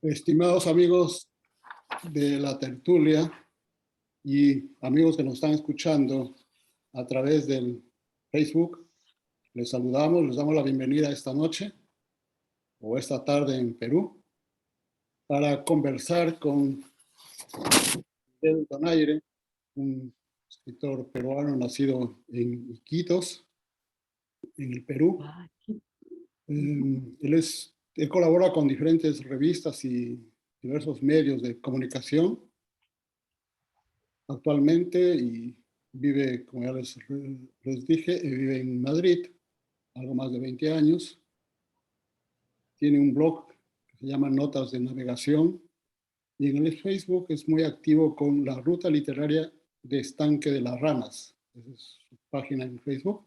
Estimados amigos de la tertulia y amigos que nos están escuchando a través del Facebook, les saludamos, les damos la bienvenida esta noche o esta tarde en Perú para conversar con Miguel Donaire, un escritor peruano nacido en Iquitos, en el Perú. Él colabora con diferentes revistas y diversos medios de comunicación actualmente y vive, como ya les dije, vive en Madrid, algo más de 20 años. Tiene un blog que se llama Notas de Navegación y en el Facebook es muy activo con la Ruta Literaria de Estanque de las Ranas. Esa es su página en Facebook.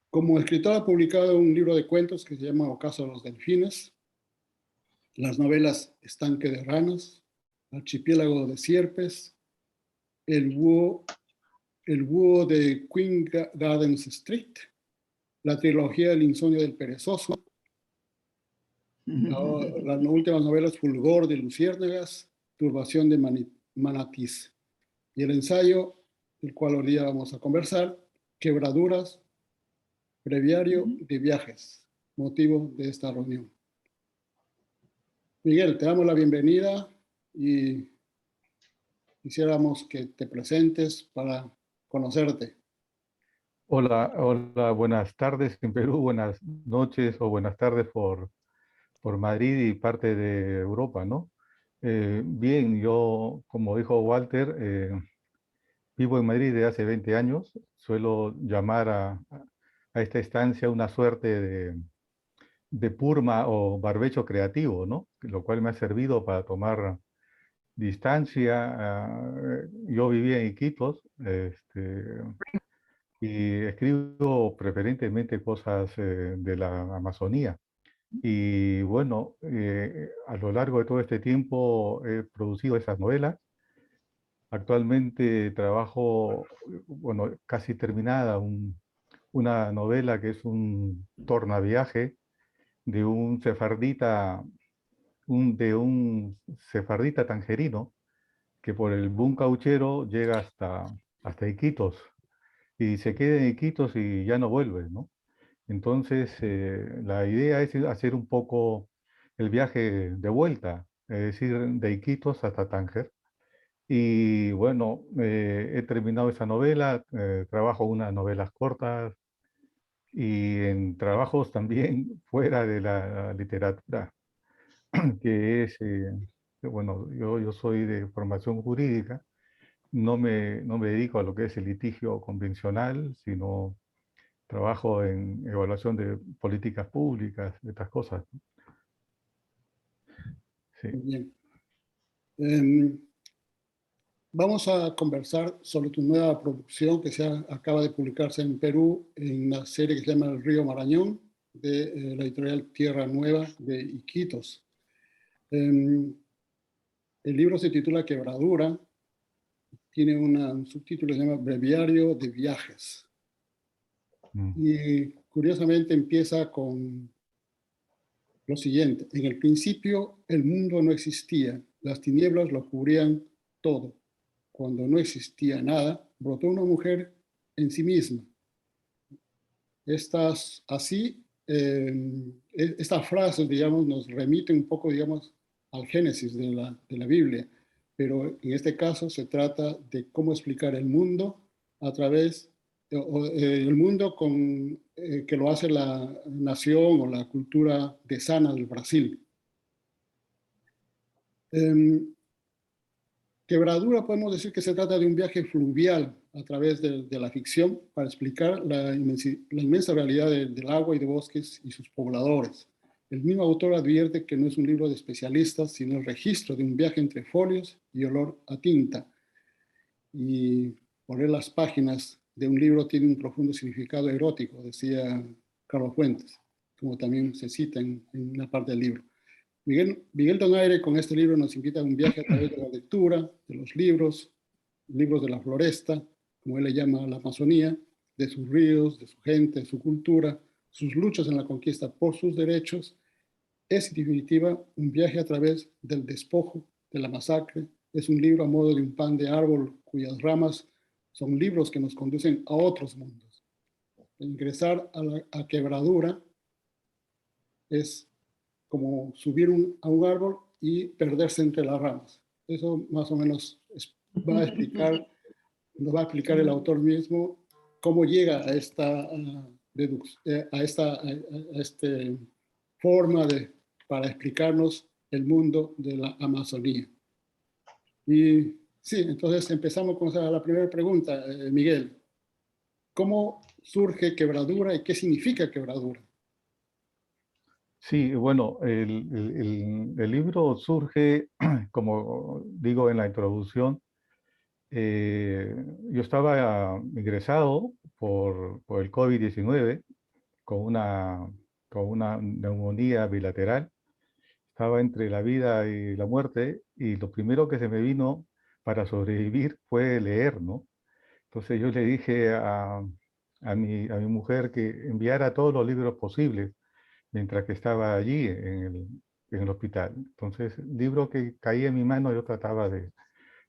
Como escritor ha publicado un libro de cuentos que se llama Ocaso de los Delfines, las novelas Estanque de Ranas, Archipiélago de Sierpes, El búho de Queen Gardens Street, la trilogía El insomnio del perezoso, las últimas novelas Fulgor de Luciérnagas, Turbación de Manatís, y el ensayo, del cual hoy día vamos a conversar, Quebraduras, breviario de viajes, motivo de esta reunión. Miguel, te damos la bienvenida y quisiéramos que te presentes para conocerte. Hola, buenas tardes en Perú, buenas noches o buenas tardes por Madrid y parte de Europa, ¿no? Bien, yo, como dijo Walter, vivo en Madrid desde hace 20 años. Suelo llamar a esta estancia una suerte de purma o barbecho creativo, ¿no? Lo cual me ha servido para tomar distancia. Yo vivía en Iquitos, y escribo preferentemente cosas de la Amazonía. Y bueno, a lo largo de todo este tiempo he producido esas novelas. Actualmente trabajo, bueno, casi terminada, una novela que es un tornaviaje de un sefardita, de un sefardita tangerino que por el boom cauchero llega hasta Iquitos y se queda en Iquitos y ya no vuelve, ¿no? Entonces, la idea es hacer un poco el viaje de vuelta, es decir, de Iquitos hasta Tánger. Y bueno, he terminado esa novela, trabajo unas novelas cortas y en trabajos también fuera de la literatura, que es, bueno, yo soy de formación jurídica, no me dedico a lo que es el litigio convencional, sino trabajo en evaluación de políticas públicas, de estas cosas, ¿no? Sí. Muy bien. Vamos a conversar sobre tu nueva producción que acaba de publicarse en Perú en una serie que se llama El Río Marañón, de la editorial Tierra Nueva de Iquitos. El libro se titula Quebradura, tiene un subtítulo que se llama Breviario de Viajes. Y curiosamente empieza con lo siguiente: en el principio el mundo no existía, las tinieblas lo cubrían todo. Cuando no existía nada, brotó una mujer en sí misma. Estas frases, digamos, nos remiten un poco, digamos, al Génesis de la Biblia, pero en este caso se trata de cómo explicar el mundo a través, el mundo que lo hace la nación o la cultura de Sana del Brasil. Quebradura podemos decir que se trata de un viaje fluvial a través de la ficción para explicar la inmensa realidad del agua y de bosques y sus pobladores. El mismo autor advierte que no es un libro de especialistas, sino el registro de un viaje entre folios y olor a tinta. Y poner las páginas de un libro tiene un profundo significado erótico, decía Carlos Fuentes, como también se cita en una parte del libro. Miguel Donaire con este libro nos invita a un viaje a través de la lectura, de los libros de la floresta, como él le llama a la Amazonía, de sus ríos, de su gente, de su cultura, sus luchas en la conquista por sus derechos es en definitiva un viaje a través del despojo, de la masacre. Es un libro a modo de un pan de árbol cuyas ramas son libros que nos conducen a otros mundos. Ingresar a Quebradura es como subir a un árbol y perderse entre las ramas. Eso más o menos va a explicar, nos va a explicar el autor mismo cómo llega a esta, forma para explicarnos el mundo de la Amazonía. Y sí, entonces empezamos con la primera pregunta, Miguel. ¿Cómo surge Quebradura y qué significa Quebradura? Sí, bueno, el libro surge, como digo en la introducción, yo estaba ingresado por el COVID-19 con con una neumonía bilateral. Estaba entre la vida y la muerte y lo primero que se me vino para sobrevivir fue leer, ¿no? Entonces yo le dije a mi mujer que enviara todos los libros posibles mientras que estaba allí en el hospital. Entonces, libro que caía en mi mano, yo trataba de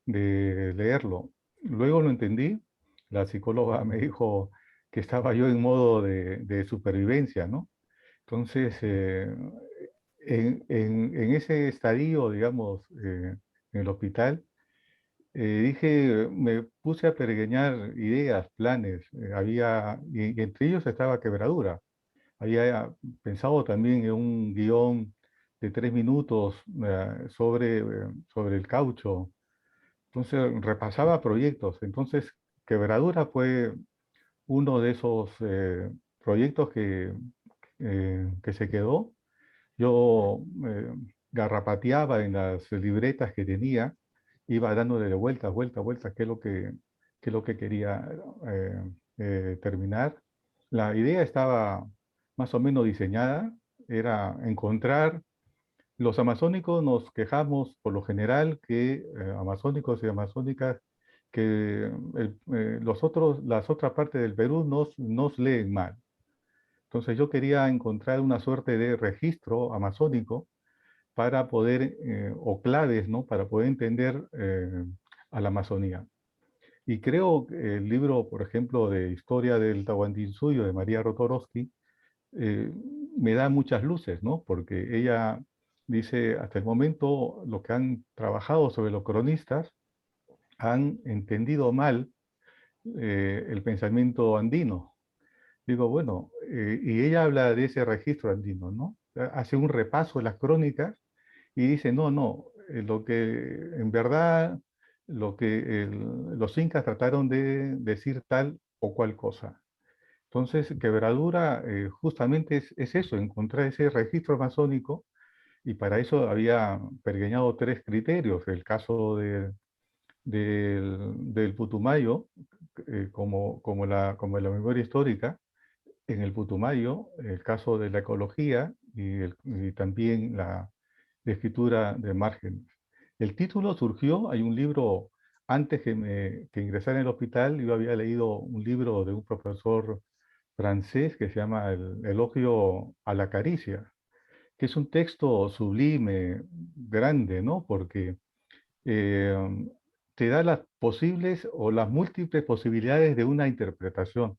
leerlo. Luego lo entendí, la psicóloga me dijo que estaba yo en modo de supervivencia, ¿no? Entonces, en ese estadio, digamos, en el hospital, me puse a peregrinar ideas, planes, y entre ellos estaba Quebradura. Había pensado también en un guión de 3 minutos sobre el caucho. Entonces repasaba proyectos. Entonces Quebradura fue uno de esos proyectos que se quedó. Yo garrapateaba en las libretas que tenía, iba dándole vueltas, vueltas, vueltas, qué es lo que quería terminar. La idea estaba más o menos diseñada, era encontrar, los amazónicos nos quejamos por lo general que amazónicos y amazónicas, que las otras partes del Perú nos leen mal. Entonces yo quería encontrar una suerte de registro amazónico para poder, o claves, ¿no? Para poder entender a la Amazonía. Y creo que el libro, por ejemplo, de Historia del Tahuantinsuyo de María Rotorowski, eh, me da muchas luces, ¿no? Porque ella dice, hasta el momento, lo que han trabajado sobre los cronistas han entendido mal el pensamiento andino. Digo, bueno, y ella habla de ese registro andino, ¿no? Hace un repaso de las crónicas y dice, no, no, lo que en verdad, los incas trataron de decir tal o cual cosa. Entonces, Quebradura justamente es eso, encontrar ese registro amazónico, y para eso había pergeñado 3 criterios: el caso del Putumayo, como la memoria histórica, en el Putumayo, el caso de la ecología y también la escritura de márgenes. El título surgió, hay un libro, antes que ingresara en el hospital, yo había leído un libro de un profesor francés que se llama El elogio a la caricia, que es un texto sublime, grande, ¿no? Porque eh, te da las posibles o las múltiples posibilidades de una interpretación.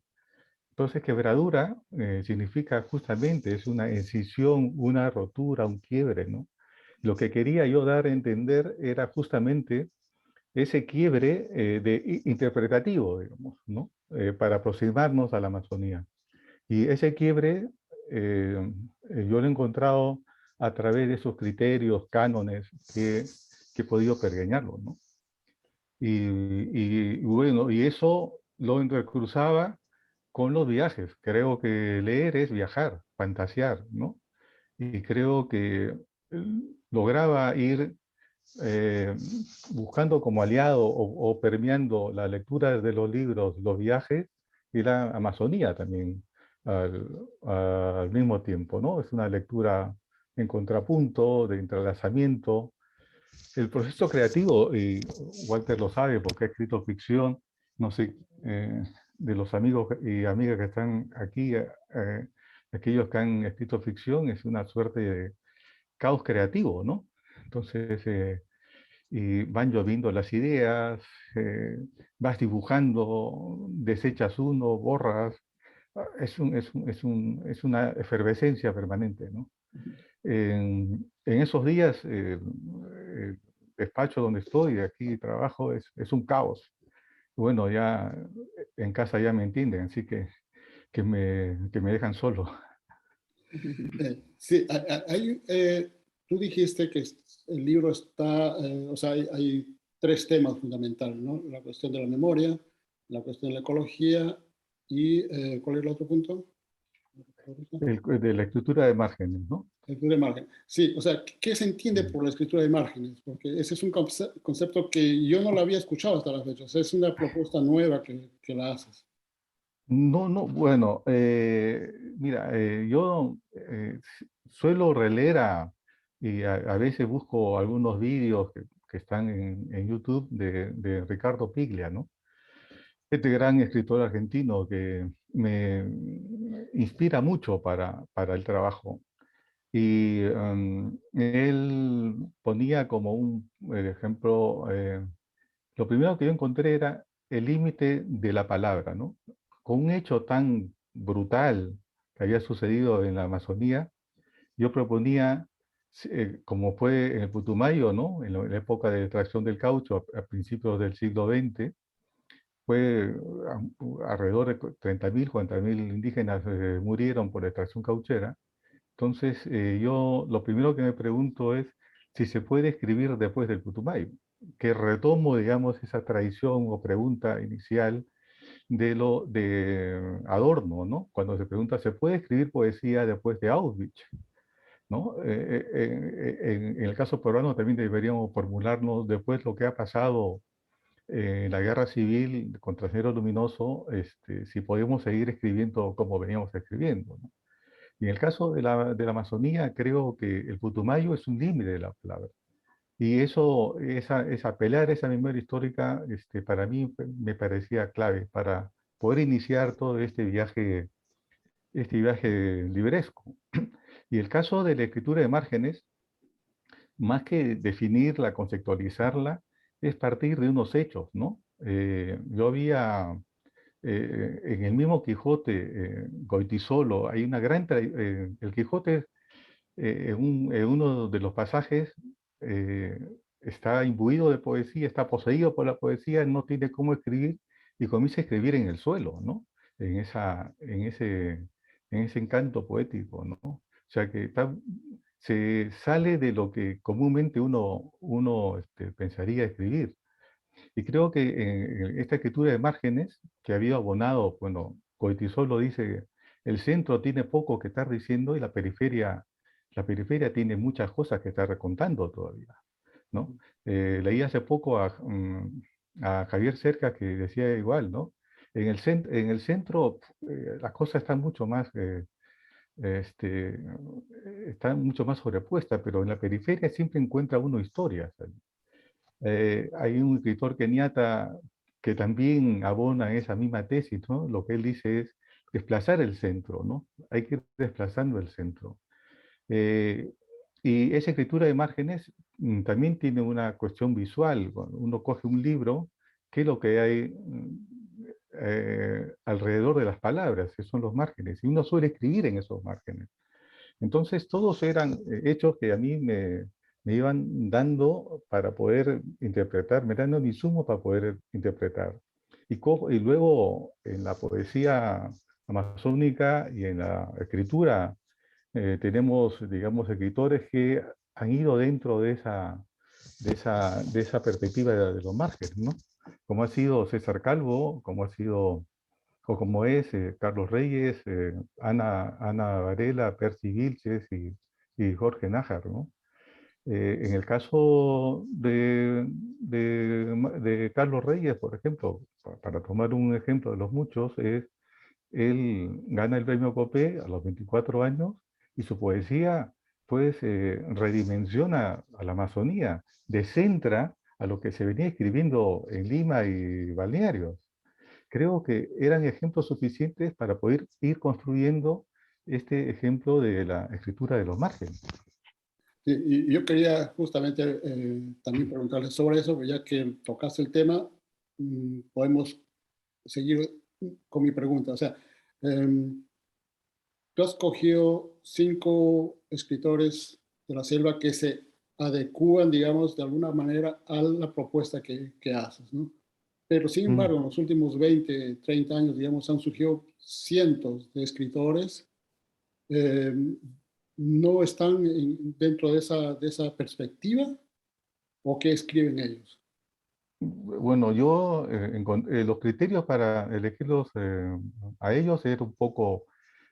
Entonces, quebradura significa justamente, es una escisión, una rotura, un quiebre, ¿no? Lo que quería yo dar a entender era justamente ese quiebre interpretativo, digamos, ¿no? Para aproximarnos a la Amazonía. Y ese quiebre yo lo he encontrado a través de esos criterios, cánones que he podido pergeñarlo, ¿no? Y bueno, y eso lo entrecruzaba con los viajes. Creo que leer es viajar, fantasear, ¿no? Y creo que lograba ir eh, buscando como aliado o permeando la lectura de los libros, los viajes y la Amazonía también al mismo tiempo, ¿no? Es una lectura en contrapunto, de entrelazamiento. El proceso creativo, y Walter lo sabe porque ha escrito ficción, no sé, de los amigos y amigas que están aquí, aquellos que han escrito ficción, es una suerte caos creativo, ¿no? Entonces, y van lloviendo las ideas, vas dibujando, desechas uno, borras, es una efervescencia permanente, ¿no? En esos días, el despacho donde estoy, aquí trabajo, es un caos. Bueno, ya en casa ya me entienden, así que me dejan solo. Sí, tú dijiste que el libro está, o sea, hay tres temas fundamentales, ¿no? La cuestión de la memoria, la cuestión de la ecología y, ¿cuál es el otro punto? De la escritura de márgenes, ¿no? Escritura de margen. Sí, o sea, ¿qué se entiende Mm. por la escritura de márgenes? Porque ese es un concepto que yo no lo había escuchado hasta la fecha. O sea, es una propuesta nueva que la haces. No, no, bueno, mira, yo suelo releer y a veces busco algunos vídeos que están en YouTube de Ricardo Piglia, ¿no? Este gran escritor argentino que me inspira mucho para el trabajo. Y él ponía como un ejemplo, lo primero que yo encontré era el límite de la palabra, ¿no? Con un hecho tan brutal que había sucedido en la Amazonía, yo proponía, como fue en el Putumayo, ¿no? En la época de extracción del caucho, a principios del siglo XX, fue alrededor de 30.000, 40.000 indígenas murieron por la extracción cauchera. Entonces, yo lo primero que me pregunto es si se puede escribir después del Putumayo, que retomo, digamos, esa tradición o pregunta inicial de Adorno, ¿no? Cuando se pregunta, ¿se puede escribir poesía después de Auschwitz? ¿No? En el caso peruano también deberíamos formularnos después lo que ha pasado en la guerra civil contra Sendero Luminoso, si podemos seguir escribiendo como veníamos escribiendo, ¿no? Y en el caso de la Amazonía, creo que el Putumayo es un límite de la palabra. Y eso, es apelar a esa memoria histórica, para mí me parecía clave para poder iniciar todo este viaje libresco. Y el caso de la escritura de márgenes, más que definirla, conceptualizarla, es partir de unos hechos, ¿no? Yo había, en el mismo Quijote, Goitisolo, hay una el Quijote en uno de los pasajes eh, está imbuido de poesía, está poseído por la poesía, no tiene cómo escribir y comienza a escribir en el suelo, ¿no? En, esa, en ese encanto poético, ¿no? O sea que se sale de lo que comúnmente uno pensaría escribir. Y creo que en esta escritura de márgenes, que había abonado, bueno, Goitisolo dice, el centro tiene poco que estar diciendo y la periferia tiene muchas cosas que estar recontando todavía, ¿no? Leí hace poco a Javier Cercas que decía igual, ¿no? En el centro las cosas están mucho más, este, están mucho más sobrepuestas, pero en la periferia siempre encuentra uno historias. Hay un escritor keniata que también abona esa misma tesis, ¿no? Lo que él dice es desplazar el centro, ¿no? Hay que ir desplazando el centro. Eh, y esa escritura de márgenes también tiene una cuestión visual. Cuando uno coge un libro, ¿qué es lo que hay alrededor de las palabras? Que son los márgenes. Y uno suele escribir en esos márgenes. Entonces, todos eran hechos que a mí me iban dando para poder interpretar, me dan un insumo para poder interpretar. Y luego en la poesía amazónica y en la escritura tenemos, digamos, escritores que han ido dentro de esa perspectiva de los márgenes, ¿no? Como ha sido César Calvo, como ha sido o como es Carlos Reyes, Ana Varela, Percy Vilches y Jorge Nájar, ¿no? En el caso de Carlos Reyes, por ejemplo, para tomar un ejemplo de los muchos, él gana el premio Copé a los 24 años y su poesía pues redimensiona a la Amazonía, descentra a lo que se venía escribiendo en Lima y balnearios. Creo que eran ejemplos suficientes para poder ir construyendo este ejemplo de la escritura de los márgenes. Y yo quería justamente también preguntarle sobre eso, ya que tocaste el tema, podemos seguir con mi pregunta. O sea, tú has cogido 5 escritores de la selva que se adecúan, digamos, de alguna manera a la propuesta que haces, ¿no? Pero sin Mm. embargo, en los últimos 20, 30 años, digamos, han surgido cientos de escritores, eh, no están dentro de esa perspectiva, o qué escriben ellos. Bueno, yo los criterios para elegirlos a ellos era un poco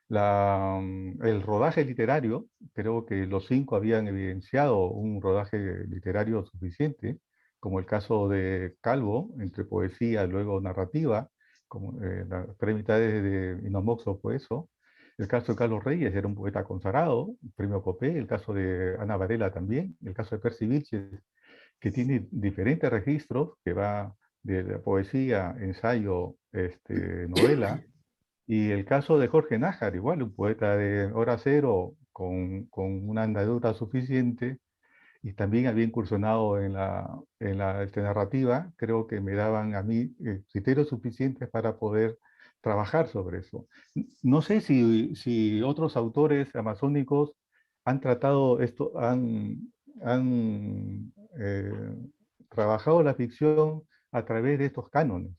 el rodaje literario. Creo que los 5 habían evidenciado un rodaje literario suficiente, como el caso de Calvo, entre poesía y luego narrativa, como las tres mitades de Inomoxo fue eso. El caso de Carlos Reyes era un poeta consagrado, premio Copé. El caso de Ana Varela también. El caso de Percy Vilches, que tiene diferentes registros, que va de la poesía, ensayo, novela. Y el caso de Jorge Nájar, igual, un poeta de hora cero con una andadura suficiente, y también había incursionado en la narrativa. Creo que me daban a mí criterios suficientes para poder trabajar sobre eso. No sé si otros autores amazónicos han tratado esto, han trabajado la ficción a través de estos cánones.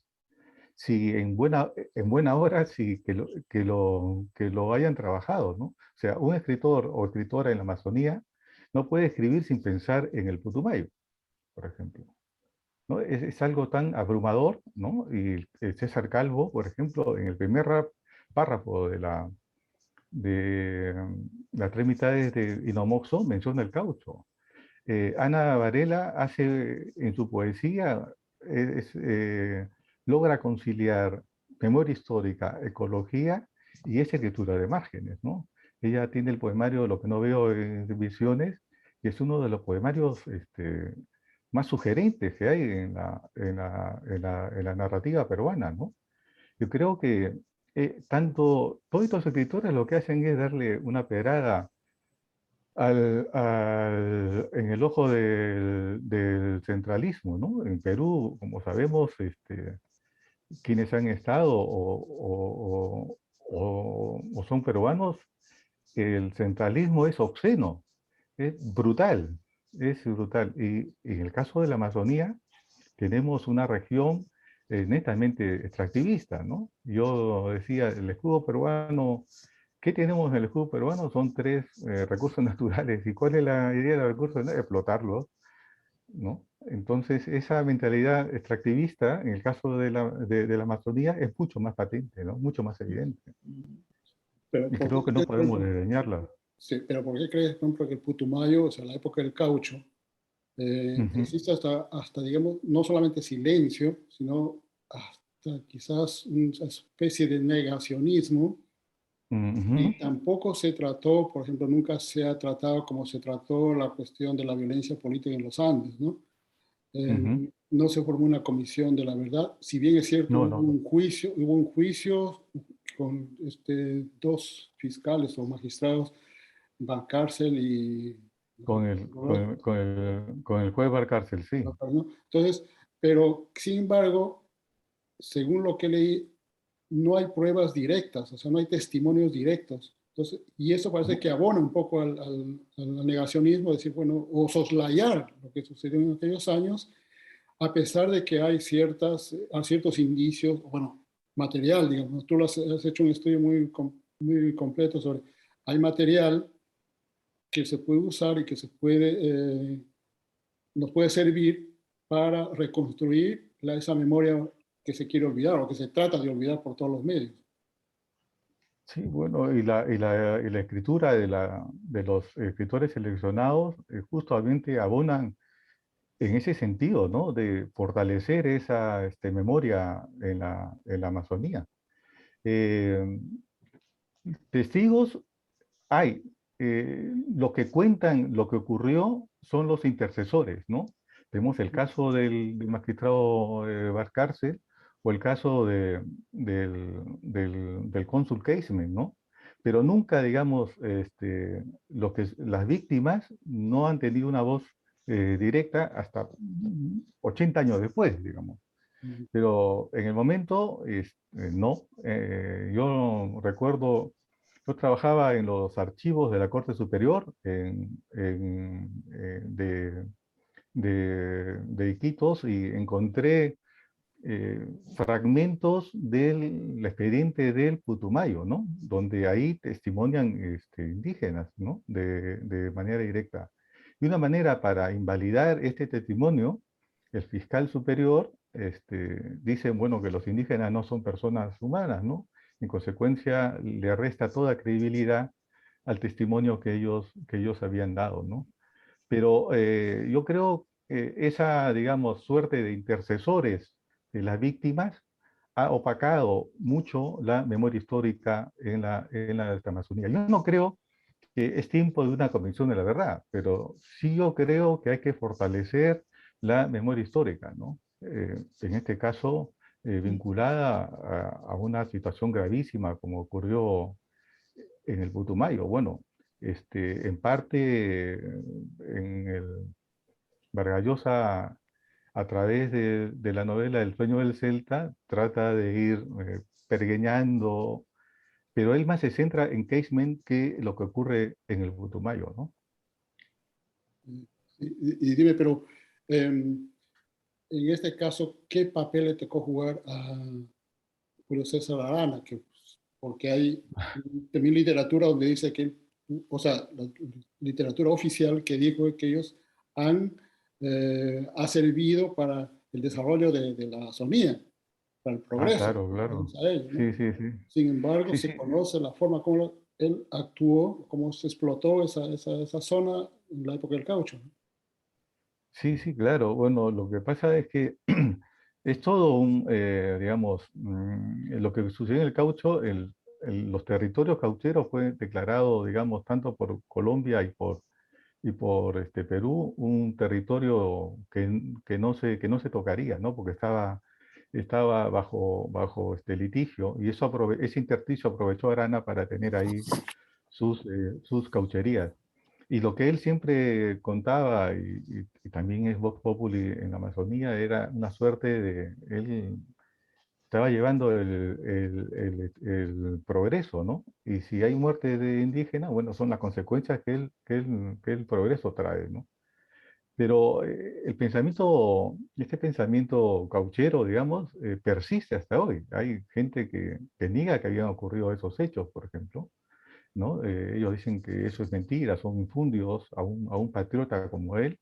Si en buena hora, sí que lo hayan trabajado, ¿no? O sea, un escritor o escritora en la Amazonía no puede escribir sin pensar en el Putumayo, por ejemplo, ¿no? Es algo tan abrumador, ¿no? Y César Calvo, por ejemplo, en el primer párrafo de las tres mitades de Inomoxo menciona el caucho. Ana Varela hace en su poesía, logra conciliar memoria histórica, ecología y esa escritura de márgenes, ¿no? Ella tiene el poemario Lo que no veo en visiones, que es uno de los poemarios más sugerentes que hay en la narrativa peruana, ¿no? Yo creo que todos estos escritores lo que hacen es darle una pedrada en el ojo del centralismo, ¿no? En Perú, como sabemos, quienes han estado o son peruanos, el centralismo es obsceno, es brutal, es brutal. Y en el caso de la Amazonía, tenemos una región netamente extractivista, ¿no? Yo decía, el escudo peruano. ¿Qué tenemos en el escudo peruano? Son 3 recursos naturales. ¿Y cuál es la idea de los recursos naturales? Explotarlos, ¿no? Entonces, esa mentalidad extractivista, en el caso de la Amazonía, es mucho más patente, ¿no? Mucho más evidente. Pero Y ¿por qué creo que no crees, por podemos ejemplo, desdeñarla. sí, pero ¿por qué crees, por ejemplo, que el Putumayo, o sea, la época del caucho, Ujú, existe hasta, digamos, no solamente silencio, sino hasta quizás una especie de negacionismo? ujú, Y tampoco se trató, por ejemplo, nunca se ha tratado como se trató la cuestión de la violencia política en los Andes, ¿no? ujú. No se formó una comisión de la verdad. Si bien es cierto, No, no, no. hubo un juicio con 2 fiscales o magistrados, Van Cárcel y Con el juez Valcárcel, sí. ¿no? Entonces, pero sin embargo, según lo que leí, no hay pruebas directas, o sea, no hay testimonios directos. Entonces, y eso parece que abona un poco al negacionismo, decir, bueno, o soslayar lo que sucedió en aquellos años, a pesar de que hay ciertos indicios, bueno, material, digamos, tú has hecho un estudio muy completo sobre, hay material que se puede usar y que nos puede servir para reconstruir esa memoria que se quiere olvidar o que se trata de olvidar por todos los medios. Sí, bueno, y la escritura de los escritores seleccionados justamente abonan en ese sentido, ¿no? De fortalecer esa memoria en la Amazonía. Eh, Testigos hay. Lo que cuentan, lo que ocurrió, son los intercesores, ¿no? Tenemos el caso del magistrado Valcárcel o el caso del cónsul Casement, ¿no? pero nunca, digamos, las víctimas no han tenido una voz directa hasta 80 años después, digamos. Mm. Pero en el momento, no. Yo recuerdo, yo trabajaba en los archivos de la Corte Superior de Iquitos y encontré fragmentos del expediente del Putumayo, ¿no? Donde ahí testimonian indígenas, ¿no? De manera directa. Y una manera para invalidar este testimonio, el fiscal superior dice, bueno, que los indígenas no son personas humanas, ¿no? En consecuencia, le resta toda credibilidad al testimonio que ellos habían dado, ¿no? Pero yo creo que esa, digamos, suerte de intercesores de las víctimas ha opacado mucho la memoria histórica en la Amazonía. Yo no creo que es tiempo de una convención de la verdad, pero sí yo creo que hay que fortalecer la memoria histórica, ¿no? En este caso, vinculada a una situación gravísima como ocurrió en el Putumayo. Bueno, en parte en el Vargas Llosa, a través de la novela El sueño del Celta, trata de ir pergeñando, pero él más se centra en Casement que lo que ocurre en el Putumayo, ¿no? Y dime, pero en este caso, ¿qué papel le tocó jugar a Julio César Arana? Porque hay también literatura donde dice que, o sea, la literatura oficial que dijo que ellos ha servido para el desarrollo de la Amazonía, para el Ah, progreso, claro, claro. gracias a ellos, ¿no? Sí, sí, sí. Sin embargo, Sí, se sí. conoce la forma como él actuó, cómo se explotó esa zona en la época del caucho, ¿no? Sí, sí, claro. Bueno, lo que pasa es que es todo digamos, lo que sucedió en el caucho, los territorios caucheros fue declarado, digamos, tanto por Colombia y por Perú, un territorio que no se tocaría, ¿no? Porque estaba bajo este litigio y ese intersticio aprovechó Arana para tener ahí sus caucherías. Y lo que él siempre contaba, y también es Vox Populi en la Amazonía, era una suerte de, él estaba llevando el progreso, ¿no? Y si hay muerte de indígenas, bueno, son las consecuencias que el progreso trae, ¿no? Pero este pensamiento cauchero, digamos, persiste hasta hoy. Hay gente que niega que habían ocurrido esos hechos, por ejemplo, ¿no? Ellos dicen que eso es mentira, son infundios a un patriota como él.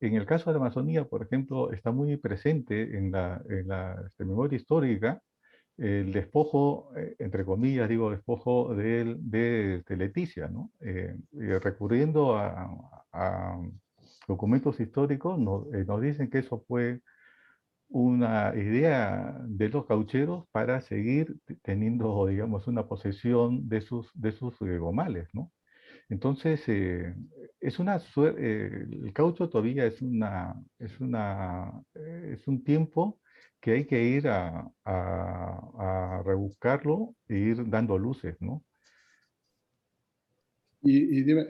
En el caso de la Amazonía, por ejemplo, está muy presente en la memoria histórica el despojo, entre comillas, digo, despojo de Leticia, ¿no? Recurriendo a documentos históricos, nos dicen que eso fue una idea de los caucheros para seguir teniendo, digamos, una posesión de sus gomales, ¿no? Entonces, el caucho todavía es un tiempo que hay que ir a rebuscarlo e ir dando luces, ¿no? Y dime,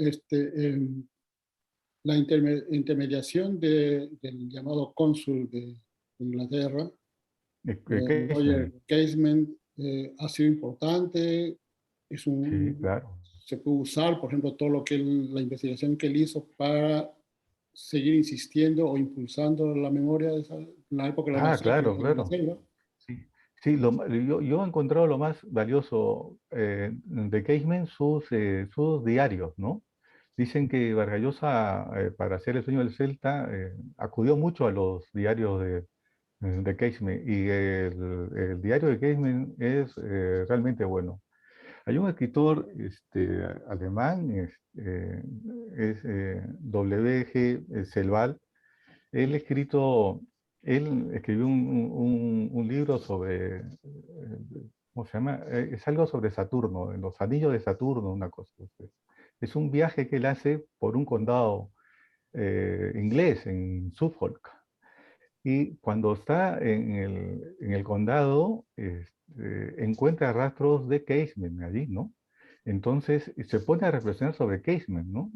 la intermediación del llamado cónsul de Inglaterra, Roger Casement, Casement, ha sido importante. sí, claro. Se puede usar, por ejemplo, todo lo que la investigación que él hizo para seguir insistiendo o impulsando la memoria de la época de la Ah, masacre claro, en la claro. selva. Sí, sí, yo he encontrado lo más valioso de Casement, sus diarios, ¿no? Dicen que Vargas Llosa, para hacer El sueño del Celta, acudió mucho a los diarios de Casement y el diario de Casement es realmente bueno. Hay un escritor alemán, W. G. Selval. Él, escrito, él escribió un libro sobre, ¿cómo se llama? Es algo sobre Saturno, en los anillos de Saturno, una cosa. Es un viaje que él hace por un condado inglés, en Suffolk. Y cuando está en el condado, encuentra rastros de Casement allí, ¿no? Entonces se pone a reflexionar sobre Casement, ¿no?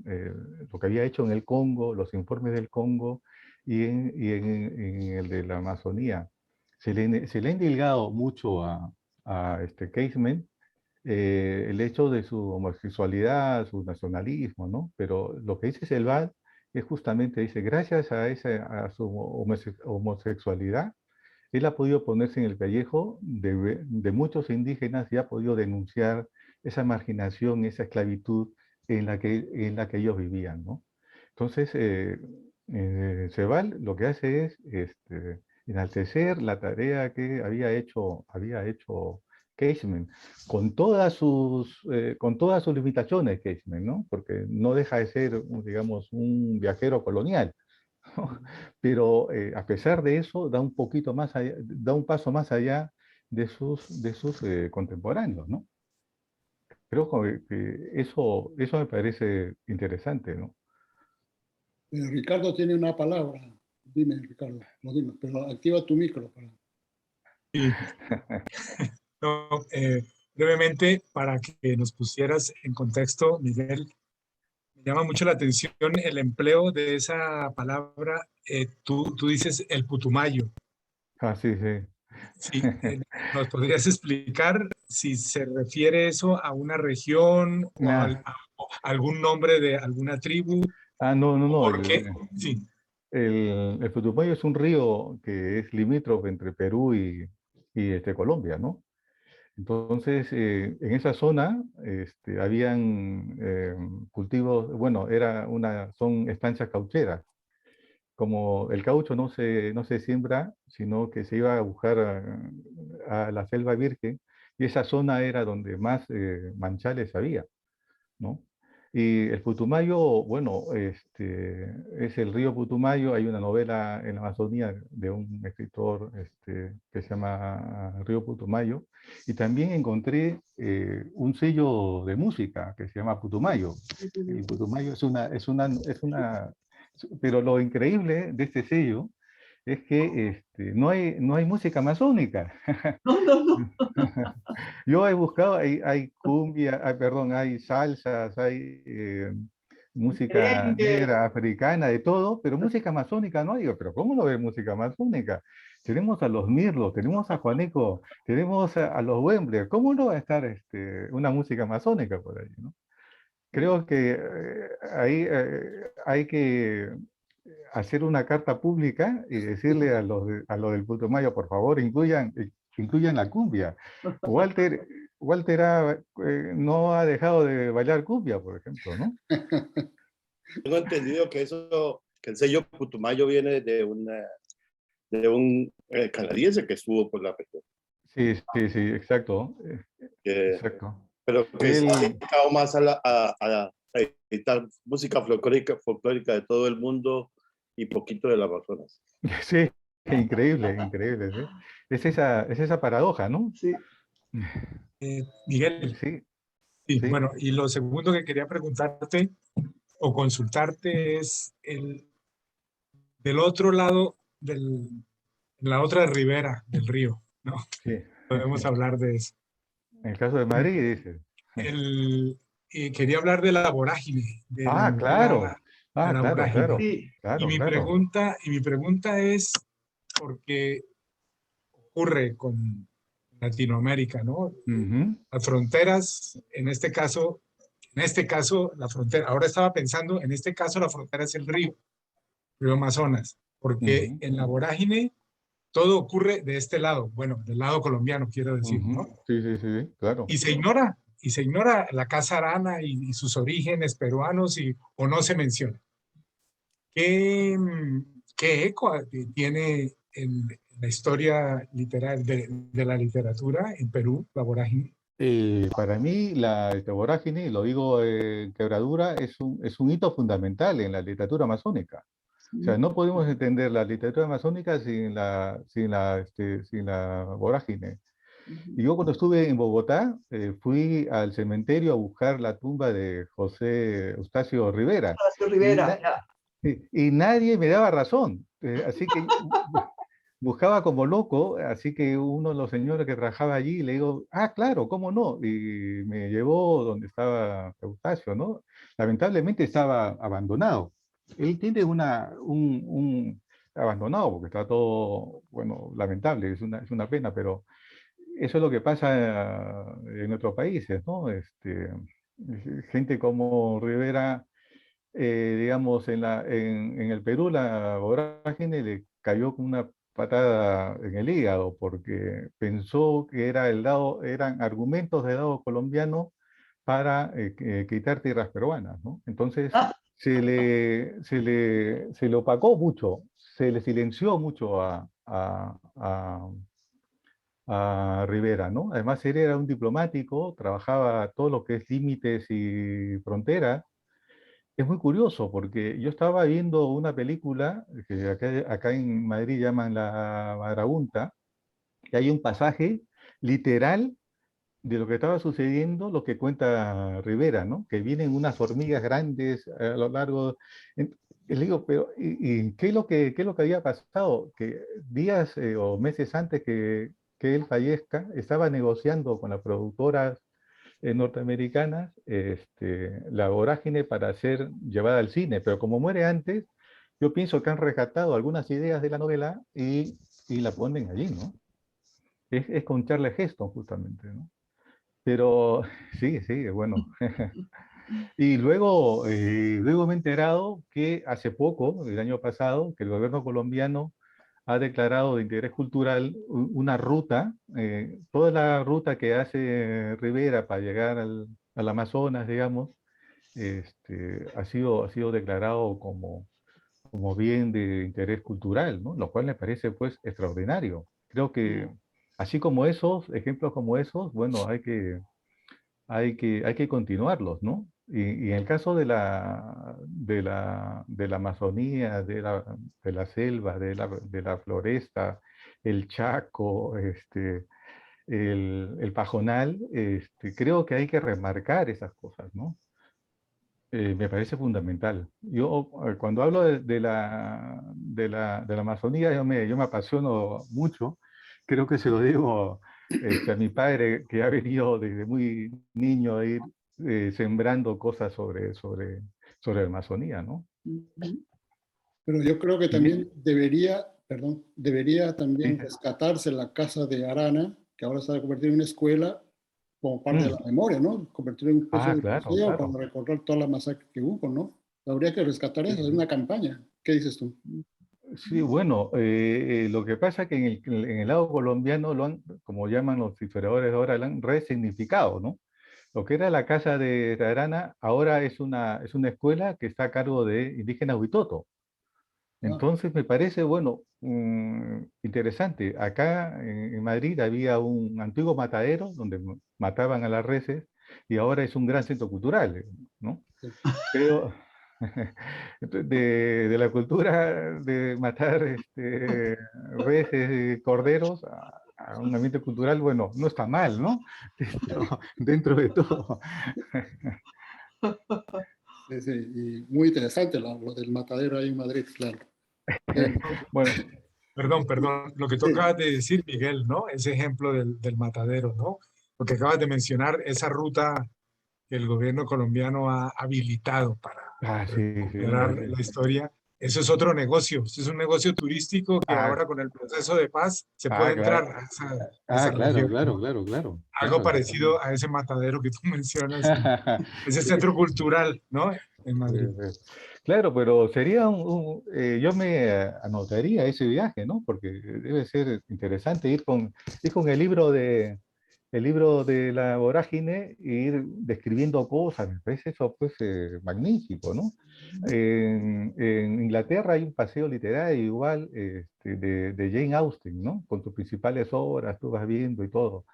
Lo que había hecho en el Congo, los informes del Congo en el de la Amazonía. Se le ha indilgado mucho a Casement el hecho de su homosexualidad, su nacionalismo, ¿no? Pero lo que dice Selval es justamente, dice, gracias a su homosexualidad, él ha podido ponerse en el pellejo de muchos indígenas y ha podido denunciar esa marginación, esa esclavitud en la que ellos vivían, ¿no? Entonces, Sebal lo que hace es enaltecer la tarea que había hecho Casement, con todas sus limitaciones, Casement, ¿no? Porque no deja de ser, digamos, un viajero colonial, ¿no? Pero a pesar de eso, da un poquito más allá, da un paso más allá de sus contemporáneos, ¿no? Creo que eso me parece interesante, ¿no? Ricardo tiene una palabra. Dime, Ricardo, no dime, pero activa tu micro. Sí. No, brevemente, para que nos pusieras en contexto, Miguel, me llama mucho la atención el empleo de esa palabra. Tú dices el putumayo. Ah, sí, sí. Sí, ¿nos podrías explicar si se refiere eso a una región o a algún nombre de alguna tribu? No, no, no. ¿Por qué? Sí. El Putumayo es un río que es limítrofe entre Perú y Colombia, ¿no? Entonces, en esa zona habían cultivos, bueno, son estancias caucheras. Como el caucho no se siembra, sino que se iba a buscar a la selva virgen, y esa zona era donde más manchales había, ¿no? Y el Putumayo, bueno, es el río Putumayo. Hay una novela en la Amazonía de un escritor que se llama Río Putumayo, y también encontré un sello de música que se llama Putumayo. Y Putumayo pero lo increíble de este sello es que no hay música amazónica. No, no, no. Yo he buscado, hay cumbia, perdón, hay salsas, hay música negra, africana, de todo, pero música amazónica no. Digo, pero ¿cómo no ve música amazónica? Tenemos a los Mirlos, tenemos a Juaneco, tenemos a los Wembler. ¿Cómo no va a estar una música amazónica por ahí, ¿no? Creo que ahí hay que hacer una carta pública y decirle a los del Putumayo, por favor, incluyan la cumbia. Walter, no ha dejado de bailar cumbia, por ejemplo, ¿no? Tengo entendido que que el sello Putumayo viene de un canadiense que estuvo por la región. Sí, sí, sí, exacto. Exacto. Pero que se ha dedicado más a editar música folclórica de todo el mundo y poquito del Amazonas. Sí, increíble, increíble. ¿Sí? Es esa paradoja, ¿no? Sí. Miguel, sí, sí, sí. Bueno, y lo segundo que quería preguntarte o consultarte es del otro lado, la otra ribera del río, ¿no? Sí. Podemos hablar de eso. En el caso de Madrid, dices. Quería hablar de la vorágine, de la novela, Claro. de la Claro, vorágine. claro. Sí. Claro, Y mi pregunta es, porque ocurre con Latinoamérica, ¿no? Las fronteras, en este caso, la frontera, ahora estaba pensando, en este caso la frontera es el río Amazonas, porque en la vorágine todo ocurre de este lado, bueno, del lado colombiano, quiero decir, ¿no? Sí, sí, sí, claro. Y se ignora la Casa Arana y sus orígenes peruanos o no se menciona. ¿Qué eco tiene en la historia literal de la literatura en Perú, la vorágine? Para mí, la vorágine, lo digo en quebradura, es un hito fundamental en la literatura amazónica. O sea, no podemos entender la literatura amazónica sin la vorágine. Y yo cuando estuve en Bogotá, fui al cementerio a buscar la tumba de José Eustacio Rivera. Eustacio Rivera, y nadie me daba razón. Así que buscaba como loco, así que uno de los señores que trabajaba allí le digo, ah, claro, ¿cómo no? Y me llevó donde estaba Eustacio, ¿no? Lamentablemente estaba abandonado. Él tiene abandonado, porque está todo, bueno, lamentable, es una pena, pero eso es lo que pasa en otros países, ¿no? Gente como Rivera, digamos, en el Perú la vorágine le cayó con una patada en el hígado porque pensó que eran argumentos de Dado colombiano para quitar tierras peruanas, ¿no? Entonces se le opacó mucho, se le silenció mucho a Rivera, ¿no? Además, él era un diplomático, trabajaba todo lo que es límites y fronteras. Es muy curioso porque yo estaba viendo una película que acá en Madrid llaman La Marabunta, y hay un pasaje literal de lo que estaba sucediendo, lo que cuenta Rivera, ¿no? Que vienen unas hormigas grandes a lo largo. Y le digo, pero ¿y qué es lo que había pasado? Que días o meses antes que él fallezca, estaba negociando con las productoras norteamericanas la vorágine para ser llevada al cine, pero como muere antes, yo pienso que han rescatado algunas ideas de la novela y la ponen allí, ¿no? Es con Charles Heston, justamente, ¿no? Pero sí, bueno. Y luego me he enterado que hace poco, el año pasado, que el gobierno colombiano ha declarado de interés cultural una ruta, toda la ruta que hace Rivera para llegar al Amazonas, digamos, ha sido declarado como bien de interés cultural, ¿no? Lo cual me parece pues extraordinario. Creo que así como esos, ejemplos como esos, bueno, hay que continuarlos, ¿no? Y en el caso de la Amazonía, de la selva, de la floresta, el Chaco, el Pajonal, creo que hay que remarcar esas cosas, ¿no? Me parece fundamental. Yo, cuando hablo de la Amazonía, yo me apasiono mucho. Creo que se lo digo a mi padre, que ha venido desde muy niño a ir sembrando cosas sobre la Amazonía, ¿no? Pero yo creo que también debería también Sí. rescatarse la casa de Arana, que ahora se va a convertir en una escuela, como parte de la Mm. memoria, ¿no? Convertir en una especie de Claro, museo claro. para recorrer toda la masacre que hubo, ¿no? Habría que rescatar eso, es una campaña. ¿Qué dices tú? Sí, bueno, lo que pasa es que en el lado colombiano como llaman los historiadores ahora, lo han resignificado, ¿no? Lo que era la casa de Arana ahora es una escuela que está a cargo de indígenas Huitoto. Ah, Entonces me parece, bueno, interesante. Acá en Madrid había un antiguo matadero donde mataban a las reses y ahora es un gran centro cultural, ¿no? sí. Creo, de la cultura de matar reses, corderos a un ambiente cultural, bueno, no está mal, ¿no? Dentro de todo. Sí, sí, y muy interesante lo del matadero ahí en Madrid, claro. Eh, Bueno, Perdón, lo que tú sí, acabas de decir, Miguel, ¿no? Ese ejemplo del matadero, ¿no? Lo que acabas de mencionar, esa ruta que el gobierno colombiano ha habilitado para sí, sí, recuperar la historia, eso es otro negocio, eso es un negocio turístico que ah, ahora con el proceso de paz se puede entrar claro. a esa Claro, región, claro, ¿no? claro, claro, Algo claro. parecido a ese matadero que tú mencionas, ese centro cultural, ¿no? En Madrid. Claro, pero sería yo me anotaría ese viaje, ¿no? Porque debe ser interesante ir con el libro de la vorágine e ir describiendo cosas. Me parece eso pues magnífico, ¿no? En Inglaterra hay un paseo literario igual de Jane Austen, ¿no? Con sus principales obras, tú vas viendo y todo.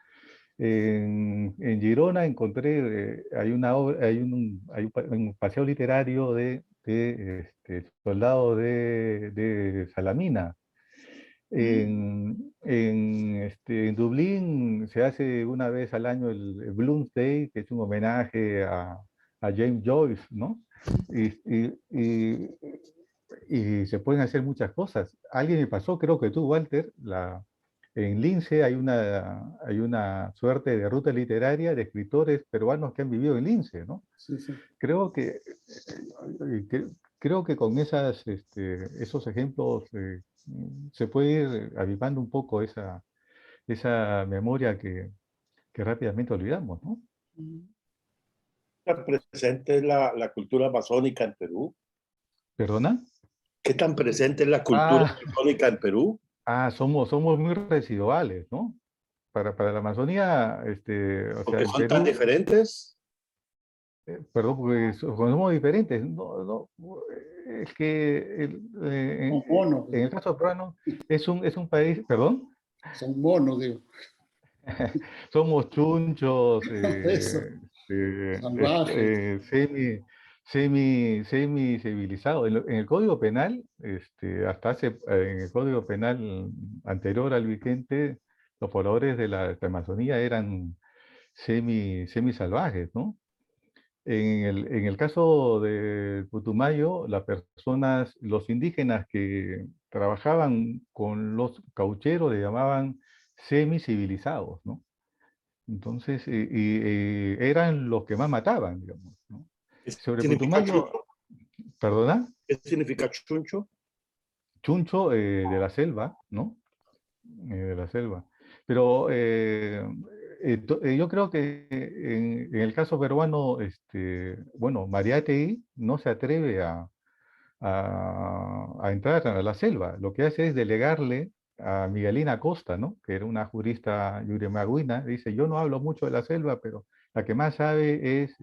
En Girona encontré, hay un paseo literario de soldados de Salamina. En Dublín se hace una vez al año el Bloomsday, que es un homenaje a James Joyce, ¿no? Y y se pueden hacer muchas cosas. Alguien me pasó, creo que tú, Walter, en Lince hay una suerte de ruta literaria de escritores peruanos que han vivido en Lince, ¿no? Sí, sí. Creo que con esos ejemplos se puede ir avivando un poco esa memoria que rápidamente olvidamos, ¿no? ¿Tan presente es la cultura amazónica en Perú? ¿Perdona? ¿Qué tan presente es la cultura Ah, amazónica en Perú? somos muy residuales, ¿no? Para la Amazonía, o sea, Porque el son tan Perú, diferentes. perdón, porque somos diferentes. No, no, es que Son monos, en el caso peruano es un país, perdón, son monos, digo. somos chunchos, Eso, salvajes. semi civilizados. En el Código Penal, en el Código Penal anterior al vigente, los pobladores de la Amazonía eran semi salvajes, ¿no? En el caso de Putumayo, los indígenas que trabajaban con los caucheros le llamaban semi-civilizados, ¿no? Entonces, eran los que más mataban, digamos, ¿no? ¿Qué Sobre significa Putumayo, chuncho? ¿perdona? ¿Qué significa chuncho? Chuncho de la selva, ¿no? De la selva. Pero yo creo que en el caso peruano, bueno, Mariátegui no se atreve a entrar a la selva. Lo que hace es delegarle a Miguelina Acosta, ¿no? Que era una jurista yuremagüina. Dice, yo no hablo mucho de la selva, pero la que más sabe es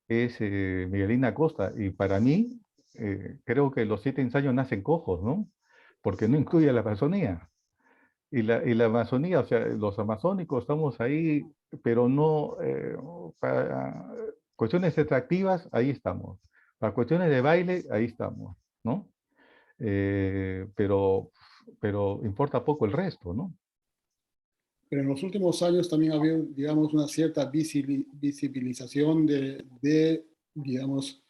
Miguelina Acosta. Y para mí, creo que los 7 ensayos nacen cojos, ¿no? Porque no incluye a la Amazonía. Y la Amazonía, o sea, los amazónicos estamos ahí, pero no, para cuestiones extractivas, ahí estamos. Para cuestiones de baile, ahí estamos, ¿no? Pero importa poco el resto, ¿no? Pero en los últimos años también ha habido, digamos, una cierta visibilización digamos,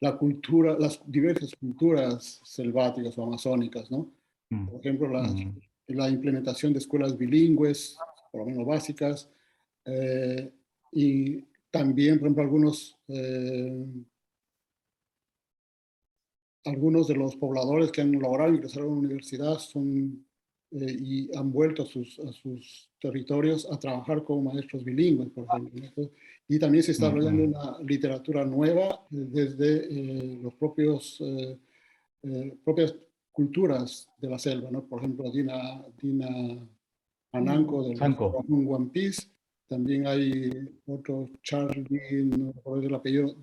la cultura, las diversas culturas selváticas o amazónicas, ¿no? Mm, Por ejemplo, mm, la implementación de escuelas bilingües, por lo menos básicas, eh, y también, por ejemplo, algunos de los pobladores que han logrado ingresar a la universidad y han vuelto a sus territorios a trabajar como maestros bilingües, por ejemplo, ¿no? Entonces, y también se está mm, desarrollando mm, una literatura nueva desde los propias culturas de la selva, ¿no? Por ejemplo, Dina Ananco de los Sanco. One Piece. También hay otro Charlie, no recuerdo el apellido,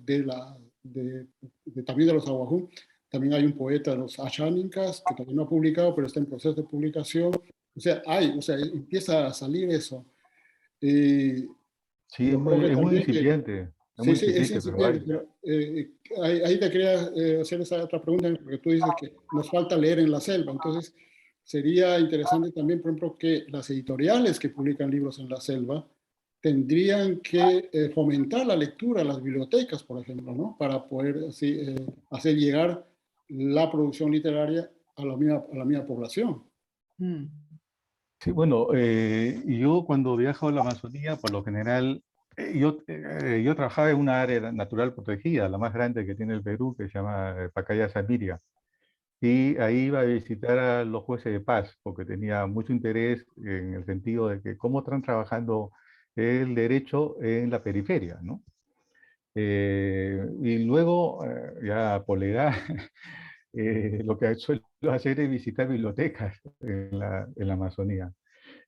también de los Aguajún. También hay un poeta de los Ashánicas que todavía no ha publicado, pero está en proceso de publicación. O sea, empieza a salir eso. Y Sí, yo creo que es muy también que, incipiente, sí, sí, es pero incipiente, hay. pero ahí te quería hacer esa otra pregunta, porque tú dices que nos falta leer en la selva. Entonces, sería interesante también, por ejemplo, que las editoriales que publican libros en la selva tendrían que fomentar la lectura, las bibliotecas, por ejemplo, ¿no? Para poder así, hacer llegar la producción literaria a la misma población. Sí, bueno, y yo cuando viajo a la Amazonía, por lo general, yo trabajaba en una área natural protegida, la más grande que tiene el Perú, que se llama Pacaya Samiria. Y ahí iba a visitar a los jueces de paz, porque tenía mucho interés en el sentido de que cómo están trabajando el derecho en la periferia, ¿no? Y luego, ya por la edad, lo que suelo hacer es visitar bibliotecas en la Amazonía.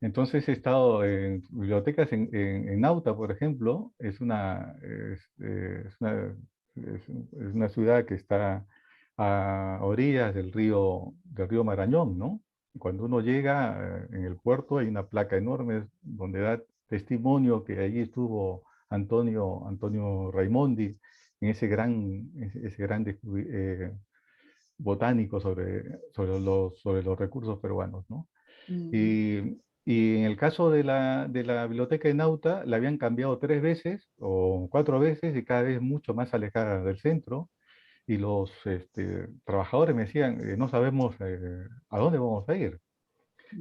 Entonces he estado en bibliotecas en Nauta, por ejemplo, es una ciudad que está a orillas del río Marañón, ¿no? Cuando uno llega en el puerto hay una placa enorme donde da testimonio que allí estuvo Antonio Raimondi en ese gran botánico sobre los recursos peruanos, ¿no? Y en el caso de la biblioteca de Nauta, la habían cambiado 3 veces o 4 veces y cada vez mucho más alejada del centro. y los trabajadores me decían, no sabemos a dónde vamos a ir.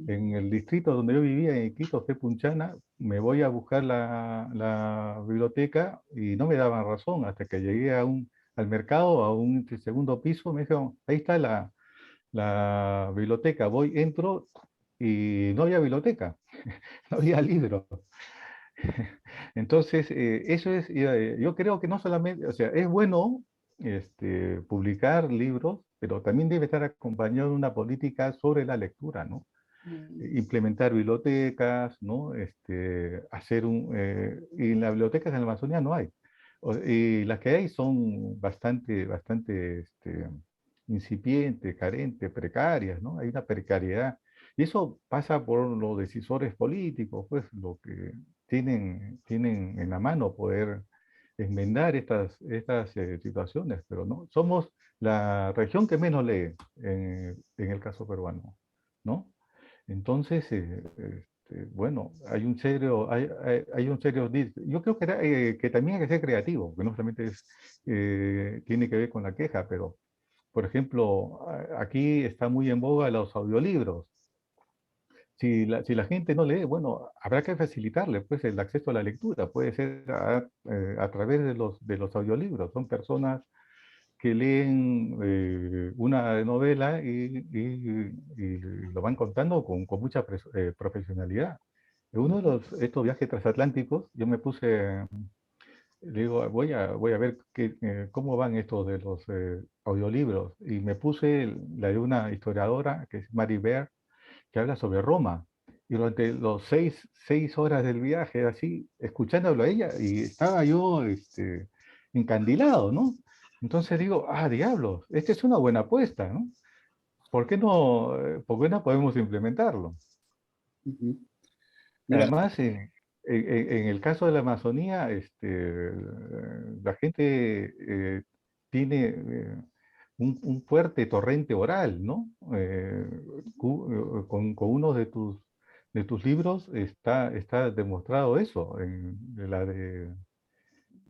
En el distrito donde yo vivía, en Iquitos, Punchana, me voy a buscar la biblioteca y no me daban razón hasta que llegué al mercado, a un segundo piso, me dijeron, ahí está la biblioteca. Voy, entro y no había biblioteca, no había libros. Entonces, eso es, yo creo que no solamente, o sea, es bueno publicar libros, pero también debe estar acompañado de una política sobre la lectura, ¿no? Implementar bibliotecas, ¿no? Hacer y en las bibliotecas en la Amazonía no hay. Y las que hay son bastante incipientes, carentes, precarias, ¿no? Hay una precariedad. Y eso pasa por los decisores políticos, pues, lo que tienen en la mano poder enmendar estas situaciones, pero no, somos la región que menos lee en el caso peruano, ¿no? Entonces, bueno, hay un serio, yo creo que también hay que ser creativo, que no solamente tiene que ver con la queja, pero, por ejemplo, aquí está muy en boga los audiolibros. Si la gente no lee, bueno, habrá que facilitarle pues, el acceso a la lectura. Puede ser a través de los audiolibros. Son personas que leen una novela y lo van contando con mucha profesionalidad. En uno de estos viajes transatlánticos, yo me puse, le digo, voy a ver cómo van estos de los audiolibros. Y me puse la de una historiadora, que es Mary Beard, que habla sobre Roma. Y durante los seis horas del viaje, así, escuchándolo a ella, y estaba yo encandilado, ¿no? Entonces digo, diablos, esta es una buena apuesta, ¿no? ¿Por qué no podemos implementarlo? Mira, Además, en el caso de la Amazonía, la gente tiene un fuerte torrente oral, ¿no? Con uno de tus libros está demostrado eso, en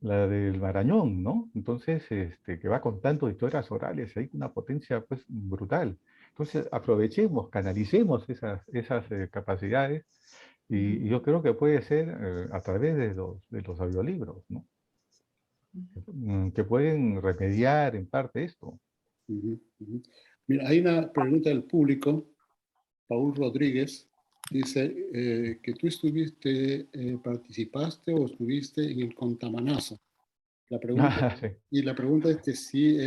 la del Marañón, ¿no? Entonces, que va contando historias orales, hay una potencia pues brutal. Entonces, aprovechemos, canalicemos esas capacidades y yo creo que puede ser a través de los audiolibros, ¿no? Que pueden remediar en parte esto. Mira, hay una pregunta del público, Paul Rodríguez, dice que tú participaste o estuviste en el Contamanazo. Sí. Y la pregunta es que si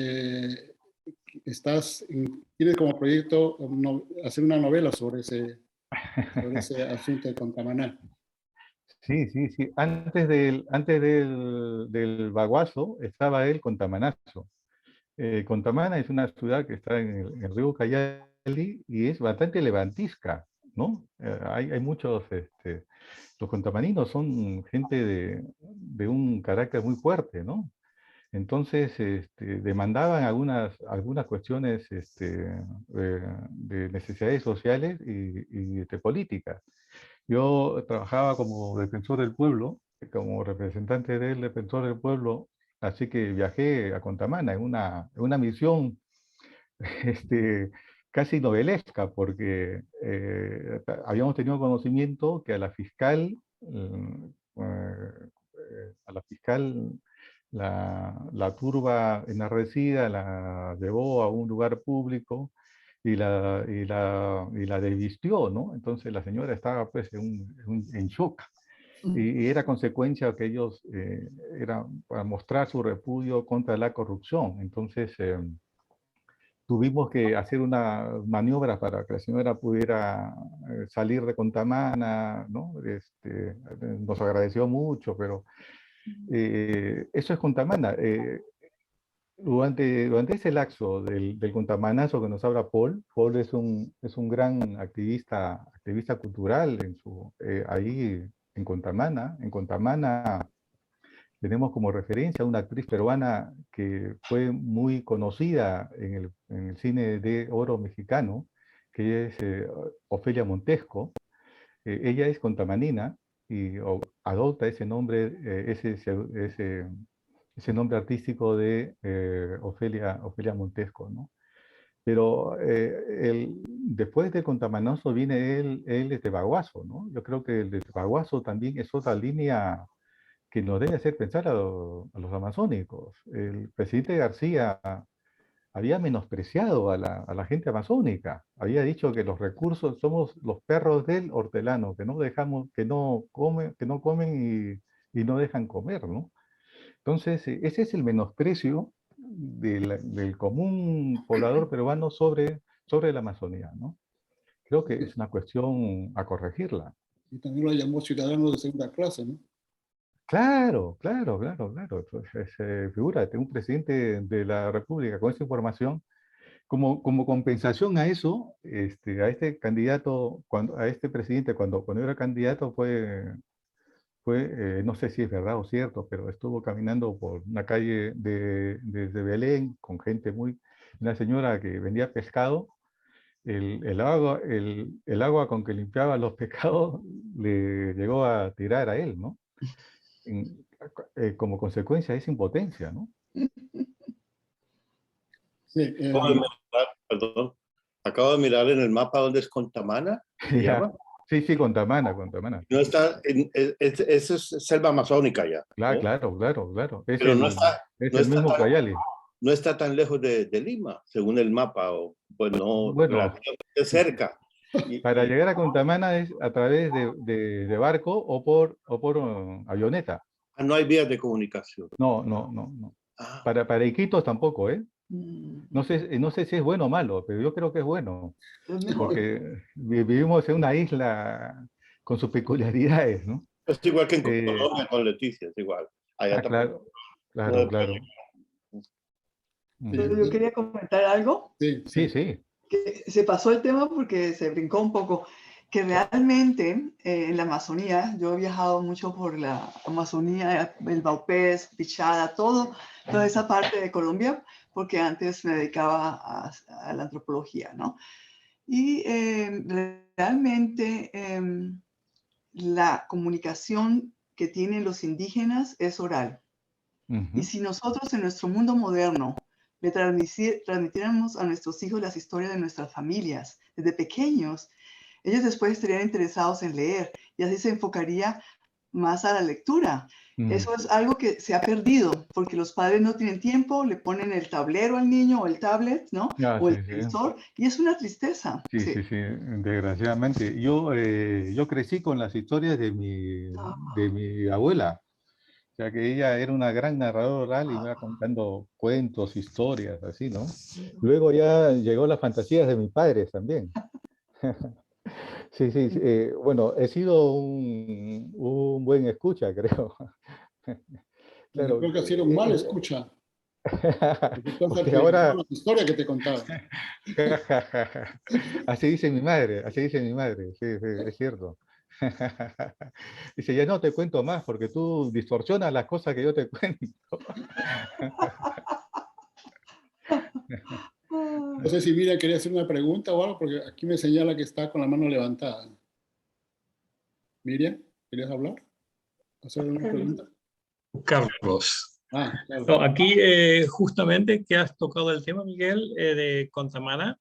tienes como proyecto hacer una novela sobre ese asunto de Contamaná. Sí, sí, sí. Antes del Baguazo estaba el Contamanazo. Contamana es una ciudad que está en el río Cayali y es bastante levantisca, ¿no? Hay muchos, los contamaninos son gente de un carácter muy fuerte, ¿no? Entonces, demandaban algunas cuestiones de necesidades sociales y de políticas. Yo trabajaba como defensor del pueblo, como representante del defensor del pueblo, así que viajé a Contamana en una misión casi novelesca, porque habíamos tenido conocimiento que a la fiscal la turba enardecida la llevó a un lugar público y la desvistió, ¿no? Entonces la señora estaba pues en shock. Y era consecuencia que ellos era para mostrar su repudio contra la corrupción. Entonces tuvimos que hacer una maniobra para que la señora pudiera salir de Contamana, ¿no? Nos agradeció mucho, pero eso es Contamana. Durante ese lapso del contamanazo que nos habla Paul es un gran activista cultural ahí en Contamana. En Contamana tenemos como referencia a una actriz peruana que fue muy conocida en el cine de oro mexicano, que es Ofelia Montesco. Ella es contamanina y adopta ese nombre, ese ese nombre artístico de Ofelia Montesco, ¿no? Pero después de Contamanoso viene él de Baguazo, ¿no? Yo creo que el de Baguazo también es otra línea que nos debe hacer pensar a los amazónicos. El presidente García había menospreciado a la gente amazónica. Había dicho que los recursos somos los perros del hortelano, que no dejamos, que no comen y no dejan comer, ¿no? Entonces, ese es el menosprecio del común poblador peruano sobre la Amazonía, ¿no? Creo que es una cuestión a corregirla. Y también lo llamó ciudadanos de segunda clase, ¿no? Claro, claro, claro, claro. Entonces, figúrate, un presidente de la República con esa información, como compensación a eso, a este candidato, a este presidente, cuando era candidato, no sé si es verdad o cierto, pero estuvo caminando por una calle desde Belén con una señora que vendía pescado. El agua con que limpiaba los pescados le llegó a tirar a él, ¿no? Como consecuencia es impotencia, ¿no? Sí, Perdón, acabo de mirar en el mapa dónde es Contamana, ¿se llama? Sí, sí, Contamana, Contamana. No está, eso es selva amazónica ya. Claro, ¿no? claro, claro, claro. Es Pero el, no está, es no el está mismo tan, Ucayali. no está tan lejos de Lima, según el mapa, o pues no, Bueno, relativamente cerca. para llegar a Contamana es a través de barco o por avioneta. No hay vías de comunicación. No, no, no, no. Ah, Para Iquitos tampoco, ¿eh? No sé si es bueno o malo, pero yo creo que es bueno. Es mejor. Porque vivimos en una isla con sus peculiaridades, ¿no? es igual que en Colombia con Leticia, es igual. Allá claro, no claro, claro. Pero yo quería comentar algo. sí, Sí, sí. Que se pasó el tema porque se brincó un poco. Que realmente en la Amazonía, yo he viajado mucho por la Amazonía, el Baupés, Pichada, toda esa parte de Colombia, porque antes me dedicaba a la antropología, ¿no? Y realmente la comunicación que tienen los indígenas es oral. Y si nosotros en nuestro mundo moderno le transmitiéramos a nuestros hijos las historias de nuestras familias desde pequeños, ellos después estarían interesados en leer y así se enfocaría más a la lectura. Eso es algo que se ha perdido porque los padres no tienen tiempo, le ponen el tablero al niño o el tablet, ¿no? O el televisor, y es una tristeza. Sí, sí, sí, desgraciadamente. Yo crecí con las historias de mi abuela. O sea que ella era una gran narradora oral y me iba contando cuentos, historias, así, ¿no? Luego ya llegó las fantasías de mis padres también. Sí, sí, bueno, he sido un buen escucha, creo. Claro. Creo que ha sido un mal escucha. Porque ahora... la historia que te contaba. Así dice mi madre, sí, sí, es cierto. Dice, ya no te cuento más porque tú distorsionas las cosas que yo te cuento. No sé si Miriam quería hacer una pregunta o algo, porque aquí me señala que está con la mano levantada. Miriam, ¿querías hablar? ¿Hacer una pregunta? Carlos. Claro. No, aquí justamente que has tocado el tema, Miguel, de Contamana,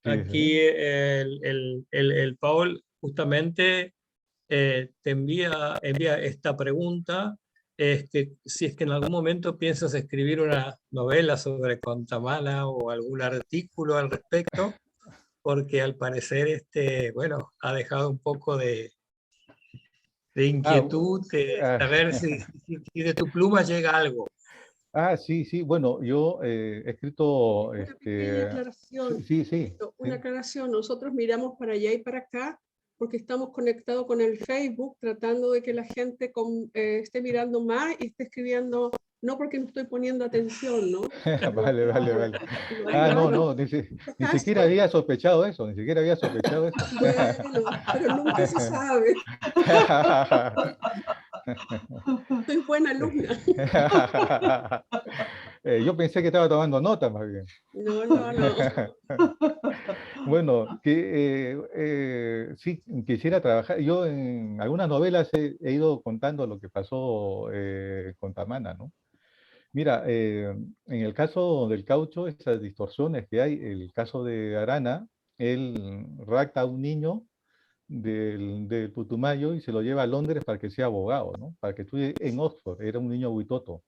Sí, aquí sí. el Paul justamente te envía esta pregunta, es que si es que en algún momento piensas escribir una novela sobre Contamana o algún artículo al respecto, porque al parecer bueno, ha dejado un poco de inquietud, a ver si de tu pluma llega algo. Sí, sí, bueno, yo he escrito... Una pequeña aclaración. Sí. Una aclaración. Nosotros miramos para allá y para acá porque estamos conectados con el Facebook, tratando de que la gente esté mirando más y esté escribiendo, no porque no estoy poniendo atención, ¿no? Vale. No, ni siquiera había sospechado eso, Bueno, pero nunca se sabe. Soy buena alumna. Yo pensé que estaba tomando nota más bien. No. Bueno, sí, quisiera trabajar. Yo en algunas novelas he ido contando lo que pasó con Tamana, ¿no? Mira, en el caso del caucho, esas distorsiones que hay, el caso de Arana, él rapta a un niño del Putumayo y se lo lleva a Londres para que sea abogado, ¿no? Para que estudie en Oxford, era un niño buitoto,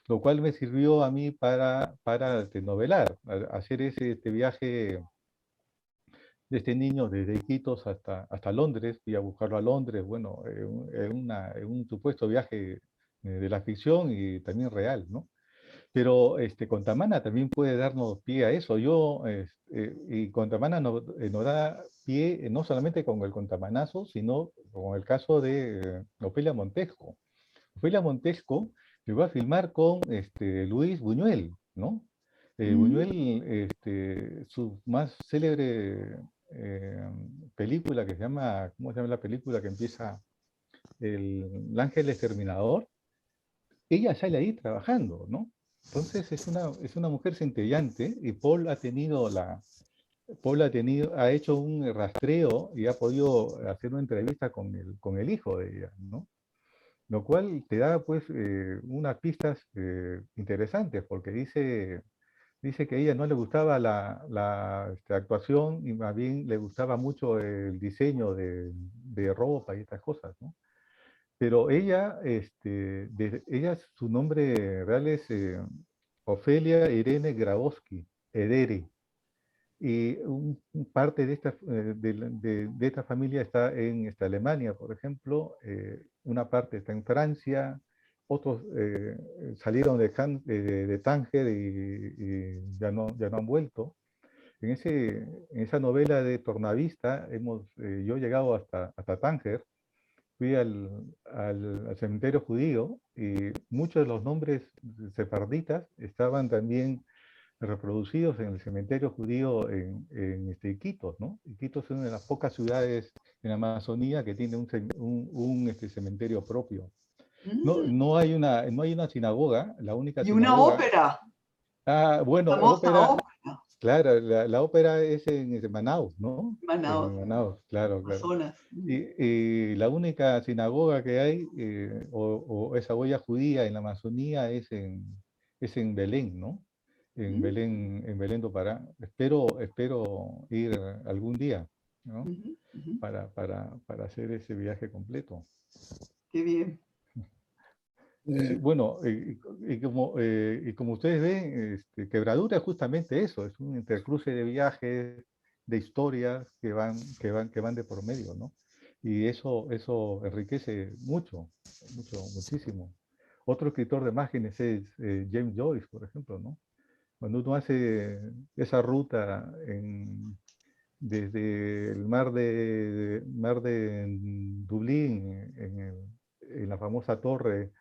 lo cual me sirvió a mí para novelar, hacer este viaje de este niño desde Iquitos hasta Londres, fui a buscarlo a Londres, bueno, en un supuesto viaje de la ficción y también real, ¿no? Pero Contamana también puede darnos pie a eso. Y Contamana nos da pie no solamente con el Contamanazo, sino con el caso de Ofelia Montesco. Ofelia Montesco llegó a filmar con Luis Buñuel, ¿no? Buñuel, su más célebre película que se llama, ¿cómo se llama la película que empieza? El Ángel Exterminador. Ella sale ahí trabajando, ¿no? Entonces es una mujer centellante y ha hecho un rastreo y ha podido hacer una entrevista con el hijo de ella, ¿no? Lo cual te da pues unas pistas interesantes porque dice que a ella no le gustaba la actuación y más bien le gustaba mucho el diseño de ropa y estas cosas, ¿no? Pero ella, su nombre real es Ofelia Irene Grabowski, Edere. Y parte de de esta familia está en Alemania, por ejemplo. Una parte está en Francia. Otros salieron de Tánger y ya no han vuelto. En esa novela de Tornavista, yo he llegado hasta Tánger. Fui al cementerio judío y muchos de los nombres sefarditas estaban también reproducidos en el cementerio judío en Iquitos, ¿no? Iquitos es una de las pocas ciudades en la Amazonía que tiene un cementerio propio. No hay una sinagoga, la única Y una sinagoga. ópera. Ah, bueno, Famosa ópera. Claro, la ópera es en Manaus, ¿no? Manaus. En Manaus, claro. Amazonas. Y la única sinagoga que hay, o esa huella judía en la Amazonía, es en Belén, ¿no? En Belén do Pará. Espero ir algún día, ¿no? Para hacer ese viaje completo. Qué bien. Bueno, y como ustedes ven, Quebradura es justamente eso, es un intercruce de viajes, de historias que van de por medio, ¿no? Y eso enriquece muchísimo. Otro escritor de imágenes es James Joyce, por ejemplo, ¿no? Cuando uno hace esa ruta desde el mar de Dublín, en la famosa torre,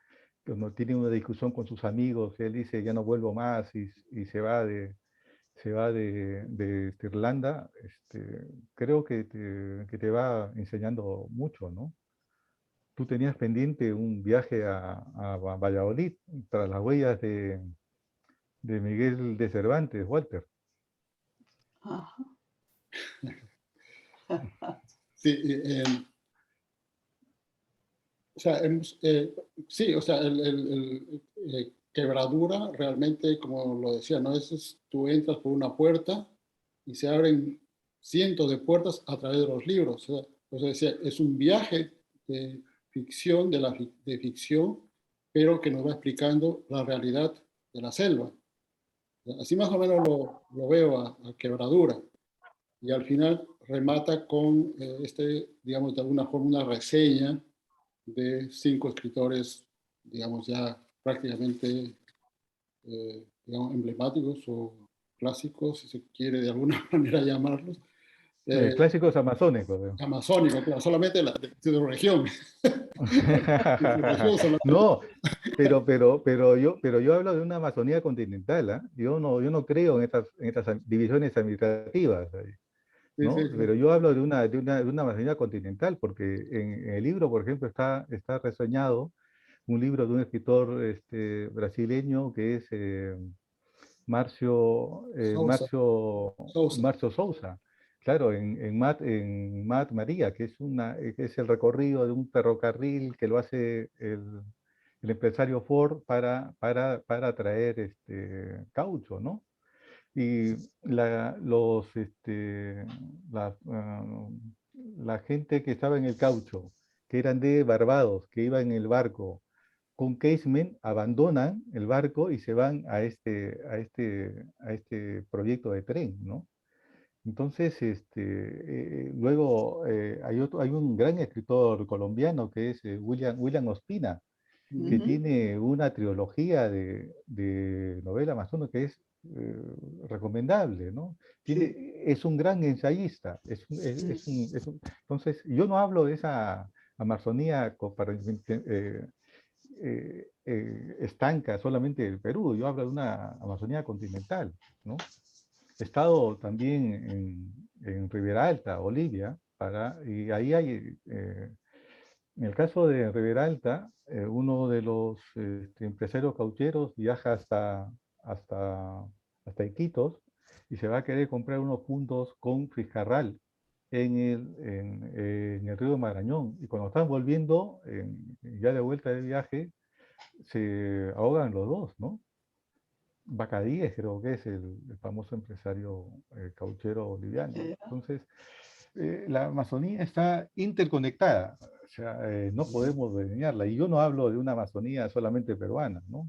cuando tiene una discusión con sus amigos, él dice ya no vuelvo más y se va de Irlanda, creo que te va enseñando mucho, ¿no? Tú tenías pendiente un viaje a Valladolid tras las huellas de Miguel de Cervantes, Walter. Ajá. Sí, o sea, sí, o sea, Quebradura realmente, como lo decía, ¿no? Tú entras por una puerta y se abren cientos de puertas a través de los libros. O sea, decía, es un viaje de ficción, de ficción, pero que nos va explicando la realidad de la selva. Así más o menos lo veo a Quebradura. Y al final remata con digamos, de alguna forma una reseña de 5 escritores, digamos, ya prácticamente digamos, emblemáticos o clásicos, si se quiere de alguna manera llamarlos. Clásicos amazónicos. Amazónicos, claro, solamente de su región. No, pero yo hablo de una Amazonía continental, ¿eh? Yo no creo en estas divisiones administrativas, ¿no? Sí. Pero yo hablo de una Amazonía continental, porque en el libro, por ejemplo, está reseñado un libro de un escritor brasileño que es Márcio Souza. Claro, en Mat María, que es el recorrido de un ferrocarril que lo hace el empresario Ford para traer caucho, ¿no? Y la gente que estaba en el caucho, que eran de Barbados, que iban en el barco con casemen, abandonan el barco y se van a este proyecto de tren, ¿no? Entonces, luego hay un gran escritor colombiano que es William Ospina, que Ujú. tiene una trilogía de novela amazónica que es recomendable, ¿no? Sí. Es un gran ensayista. Entonces, yo no hablo de esa Amazonía estanca solamente del Perú, yo hablo de una Amazonía continental, ¿no? He estado también en Ribera Alta, Bolivia, y ahí hay, en el caso de Ribera Alta, uno de los empresarios caucheros viaja hasta Iquitos y se va a querer comprar unos puntos con Fiscarral en el río Marañón. Y cuando están volviendo, ya de vuelta de viaje, se ahogan los dos, ¿no? Bacadíes creo que es el famoso empresario cauchero boliviano. Sí. Entonces, la Amazonía está interconectada, o sea, no podemos delinearla. Y yo no hablo de una Amazonía solamente peruana, ¿no?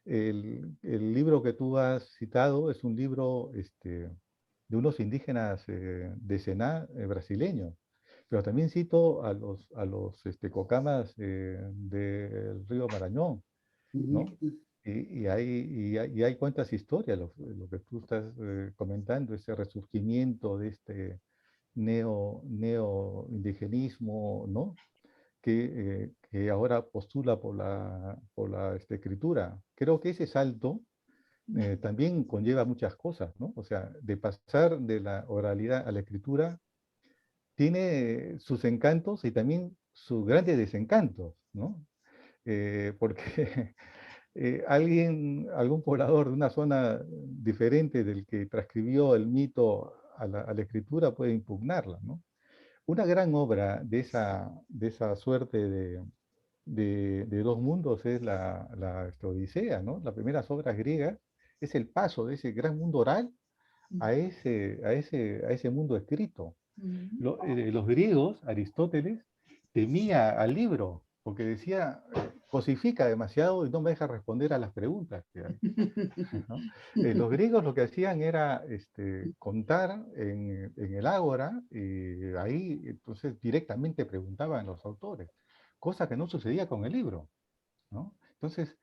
El libro que tú has citado es un libro de unos indígenas de Sená brasileños, pero también cito a los cocamas del río Marañón, ¿no? Y hay cuántas historias, lo que tú estás comentando, ese resurgimiento de este neo-indigenismo, ¿no? Que ahora postula por la escritura. Creo que ese salto también conlleva muchas cosas, ¿no? O sea, de pasar de la oralidad a la escritura, tiene sus encantos y también sus grandes desencantos, ¿no? Porque algún poblador de una zona diferente del que transcribió el mito a la escritura puede impugnarla, ¿no? Una gran obra de esa suerte de dos mundos es la Odisea, ¿no? Las primeras obras griegas es el paso de ese gran mundo oral a ese mundo escrito. Ujú. Los griegos, Aristóteles, temía al libro, porque decía, cosifica demasiado y no me deja responder a las preguntas que hay, ¿no? Los griegos lo que hacían era contar en el ágora, y ahí entonces directamente preguntaban a los autores, cosa que no sucedía con el libro, ¿no? Entonces,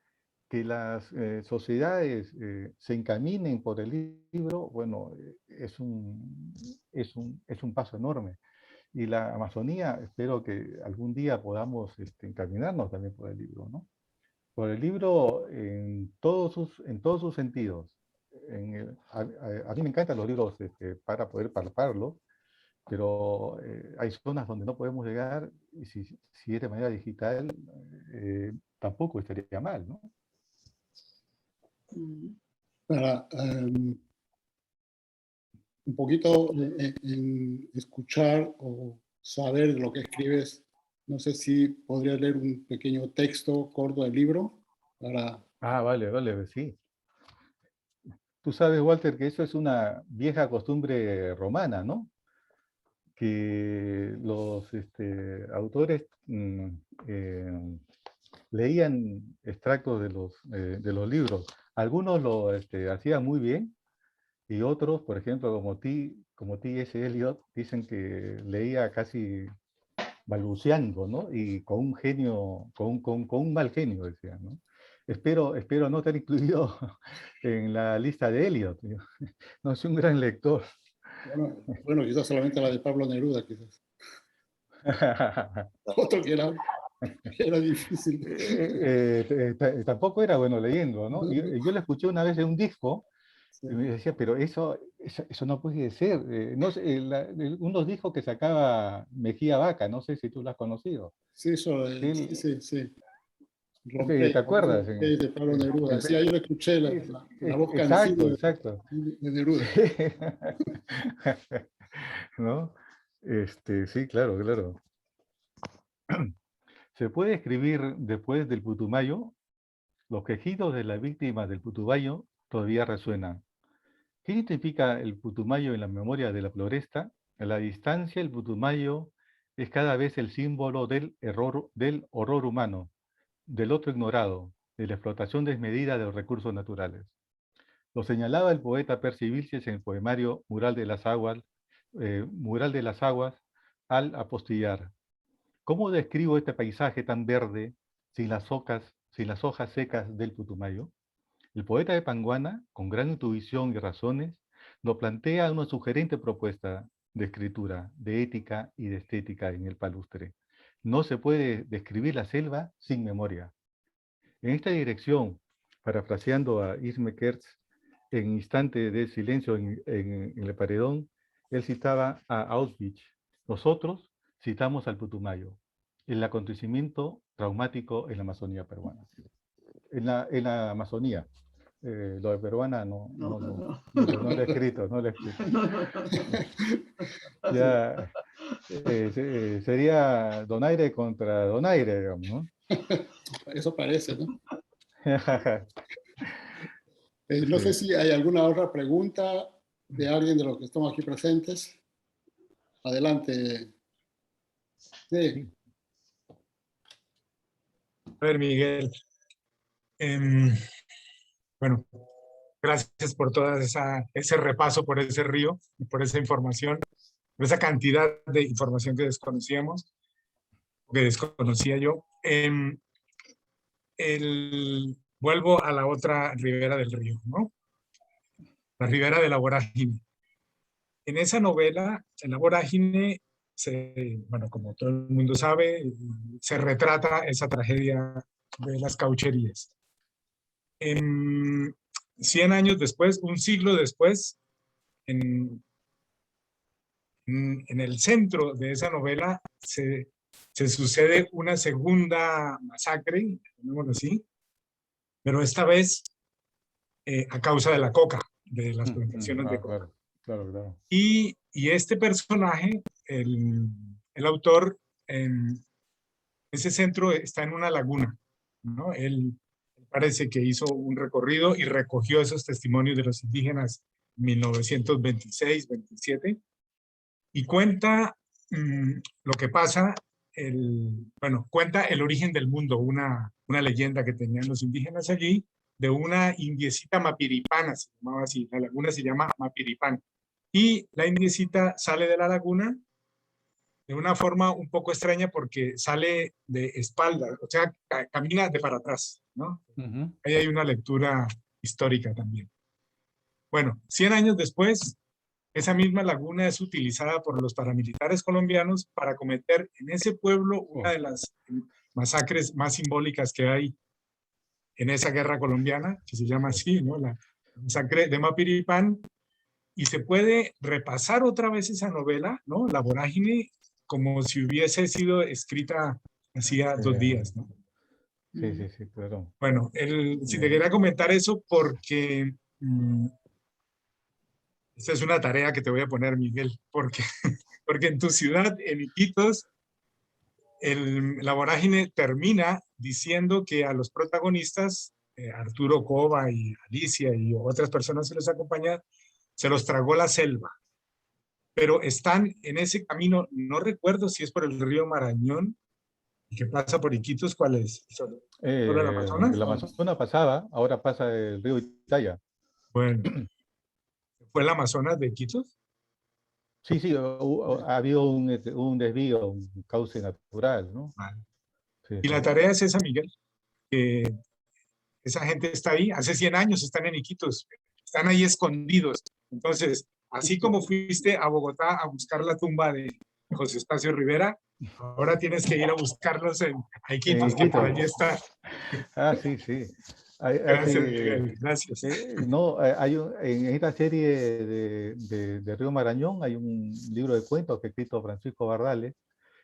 que las sociedades se encaminen por el libro, bueno, es un paso enorme. Y la Amazonía, espero que algún día podamos encaminarnos también por el libro, ¿no? Por el libro en todos sus sentidos. A mí me encantan los libros para poder palparlos, pero hay zonas donde no podemos llegar y si es de manera digital, tampoco estaría mal, ¿no? Ujú. Para un poquito en escuchar o saber lo que escribes, no sé si podría leer un pequeño texto corto del libro para... Ah, vale, vale, sí. Tú sabes, Walter, que eso es una vieja costumbre romana, ¿no? Que los autores leían extractos de los libros. Algunos lo hacían muy bien y otros, por ejemplo, como T.S. Eliot, dicen que leía casi balbuceando, ¿no? Y con un genio, con un mal genio, decían, ¿no? Espero no estar incluido en la lista de Eliot. No soy un gran lector. Bueno, quizás solamente la de Pablo Neruda, quizás. Otro que era difícil. Tampoco era bueno leyendo, ¿no? Yo le escuché una vez en un disco Sí. y me decía, pero eso no puede ser. No sé, unos discos que sacaba Mejía Vaca, no sé si tú lo has conocido. Sí, eso, sí. Rompé, ¿Te acuerdas? de Pablo Neruda. Sí, ahí lo escuché, la voz cansida Exacto. de Neruda. Sí. ¿No? Sí, claro. Se puede escribir después del Putumayo, los quejidos de las víctimas del Putumayo todavía resuenan. ¿Qué significa el Putumayo en la memoria de la floresta? A la distancia, el Putumayo es cada vez el símbolo del horror humano, del otro ignorado, de la explotación desmedida de los recursos naturales. Lo señalaba el poeta Percy Vilches en el poemario Mural de las Aguas, al apostillar. ¿Cómo describo este paisaje tan verde sin las hojas secas del Putumayo? El poeta de Panguana, con gran intuición y razones, nos plantea una sugerente propuesta de escritura, de ética y de estética en el palustre. No se puede describir la selva sin memoria. En esta dirección, parafraseando a Isme Kertz, en instante de silencio en el paredón, él citaba a Auschwitz. Nosotros citamos al Putumayo, el acontecimiento traumático en la Amazonía peruana. En la Amazonía. Lo de peruana no lo he escrito, Ya, sería donaire contra donaire, digamos, ¿no? Eso parece, ¿no? No sé si hay alguna otra pregunta de alguien de los que estamos aquí presentes. Adelante. Sí. A ver, Miguel. Bueno, gracias por todo ese repaso por ese río y por esa información, por esa cantidad de información que desconocíamos, que desconocía yo. Vuelvo a la otra ribera del río, ¿no? La ribera de la vorágine. En esa novela, en la vorágine, bueno, como todo el mundo sabe, se retrata esa tragedia de las caucherías. 100 años después, un siglo después, en el centro de esa novela se sucede una segunda masacre, llamémoslo así, pero esta vez a causa de la coca, de las plantaciones de coca. Claro. Y este personaje, el autor, ese centro está en una laguna, ¿no? Él parece que hizo un recorrido y recogió esos testimonios de los indígenas en 1926, 27, y cuenta lo que pasa, cuenta el origen del mundo, una leyenda que tenían los indígenas allí, de una indiecita mapiripana, se llamaba así, la laguna se llama Mapiripán, y la indiecita sale de la laguna de una forma un poco extraña porque sale de espalda, o sea, camina de para atrás, ¿no? Ahí hay una lectura histórica también. Bueno, 100 años después, esa misma laguna es utilizada por los paramilitares colombianos para cometer en ese pueblo una de las masacres más simbólicas que hay en esa guerra colombiana, que se llama así, ¿no? La masacre de Mapiripán, y se puede repasar otra vez esa novela, ¿no? La vorágine, como si hubiese sido escrita hacía 2 días, ¿no? Sí, claro. Bueno, si te quería comentar eso porque esta es una tarea que te voy a poner, Miguel, porque en tu ciudad, en Iquitos, la vorágine termina diciendo que a los protagonistas, Arturo Cova y Alicia y otras personas que los acompañan, se los tragó la selva. Pero están en ese camino, no recuerdo si es por el río Marañón, y que pasa por Iquitos, ¿cuál es? ¿Solo el Amazonas? El Amazonas pasaba, ahora pasa el río Italia. Bueno, ¿fue el Amazonas de Iquitos? Sí, ha habido un desvío, un cauce natural, ¿no? Vale. Sí, y la tarea es esa, Miguel, que esa gente está ahí, hace 100 años están en Iquitos, están ahí escondidos. Entonces, así como fuiste a Bogotá a buscar la tumba de José Espacio Rivera, ahora tienes que ir a buscarlos a Iquitos, que por allí está. Sí. Gracias, Miguel, gracias. En esta serie de Río Marañón hay un libro de cuentos que ha escrito Francisco Bardales,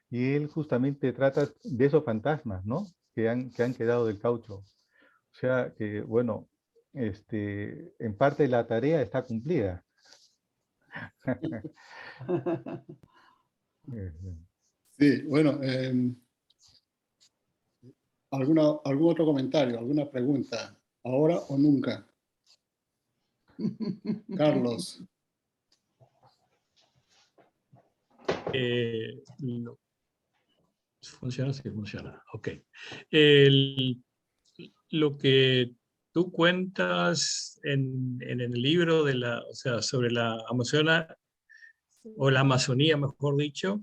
y él justamente trata de esos fantasmas, ¿no? Que han quedado del caucho. O sea que, bueno, en parte la tarea está cumplida. Sí, bueno, ¿Algún otro comentario, alguna pregunta? ¿Ahora o nunca? Carlos. No. ¿Funciona? Sí, funciona. Ok. Lo que tú cuentas en el libro de o sea, sobre la Amazonía, o la Amazonía, mejor dicho,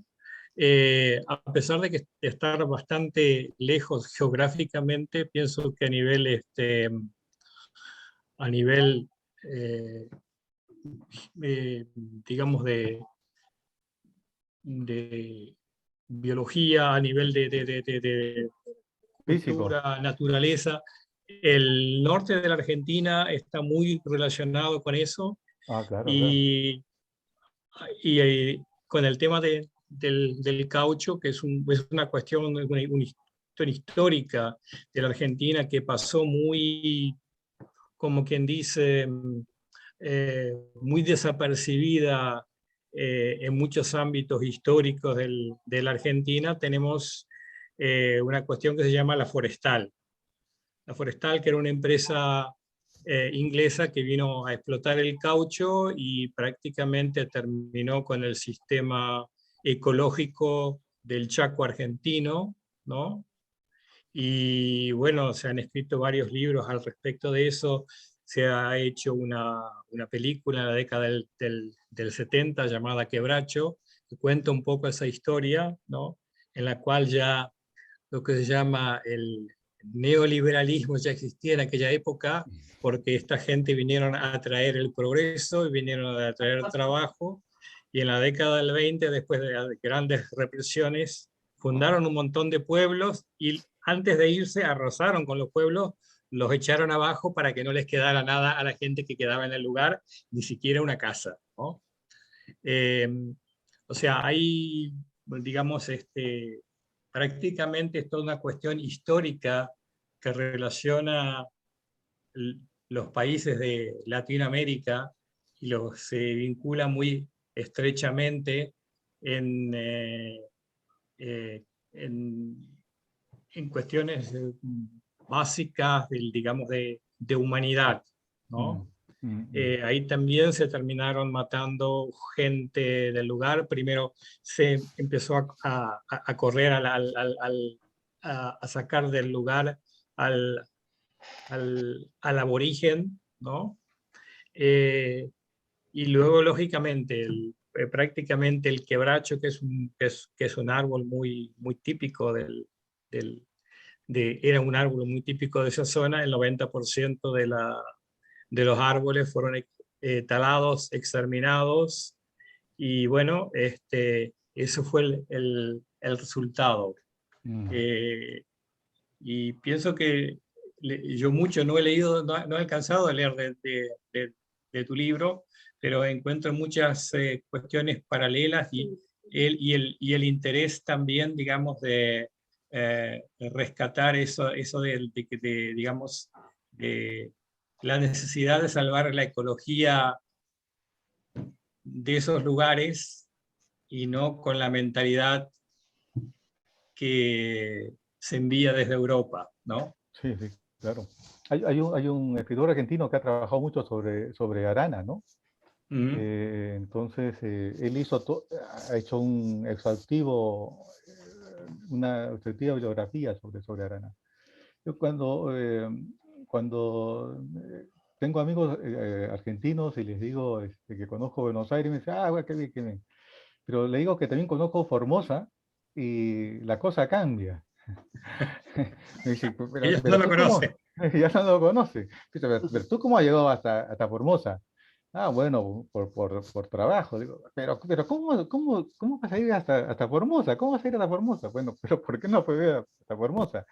a pesar de que estar bastante lejos geográficamente, pienso que a nivel digamos, de biología, a nivel de Físico. cultura, naturaleza, el norte de la Argentina está muy relacionado con eso, Ah, claro, claro. y con el tema del caucho, que es una cuestión, una historia histórica de la Argentina que pasó muy, como quien dice, muy desapercibida en muchos ámbitos históricos de la Argentina. Tenemos una cuestión que se llama la Forestal. La Forestal, que era una empresa inglesa que vino a explotar el caucho y prácticamente terminó con el sistema ecológico del Chaco argentino, ¿no? Y bueno, se han escrito varios libros al respecto de eso. Se ha hecho una película en la década del 70 llamada Quebracho, que cuenta un poco esa historia, ¿no? En la cual ya lo que se llama el neoliberalismo ya existía en aquella época, porque esta gente vinieron a traer el progreso y vinieron a traer trabajo, y en la década del 20, después de grandes represiones, fundaron un montón de pueblos y antes de irse arrasaron con los pueblos, los echaron abajo para que no les quedara nada a la gente que quedaba en el lugar, ni siquiera una casa, ¿no? O sea, hay, digamos, prácticamente es toda una cuestión histórica que relaciona los países de Latinoamérica y se vincula muy estrechamente en, eh, en, en cuestiones básicas digamos, de humanidad, ¿no? Ahí también se terminaron matando gente del lugar. Primero se empezó a correr, a sacar del lugar al aborigen, ¿no? Y luego, lógicamente, prácticamente el quebracho, que es un árbol muy, muy típico era un árbol muy típico de esa zona. El 90% de los árboles fueron talados, exterminados, y bueno, eso fue el resultado. Y pienso que yo mucho no he leído, no he alcanzado a leer de tu libro, pero encuentro muchas cuestiones paralelas y el interés también, digamos, de rescatar eso digamos, de la necesidad de salvar la ecología de esos lugares y no con la mentalidad que se envía desde Europa, ¿no? Sí, sí, claro. Hay un escritor argentino que ha trabajado mucho sobre Arana, ¿no? Entonces, él ha hecho una exhaustiva bibliografía sobre Arana. Yo cuando tengo amigos argentinos y les digo que conozco Buenos Aires, me dicen, ah, bueno, qué bien, qué bien. Pero le digo que también conozco Formosa y la cosa cambia. Me dice, Ellos no pero lo tú cómo, conocen. ya no lo conoce. Pero tú cómo has llegado hasta Formosa. Ah, bueno, por trabajo. Digo, pero ¿cómo vas a ir hasta Formosa? ¿Cómo vas a ir hasta Formosa? Bueno, pero ¿por qué no fue hasta Formosa?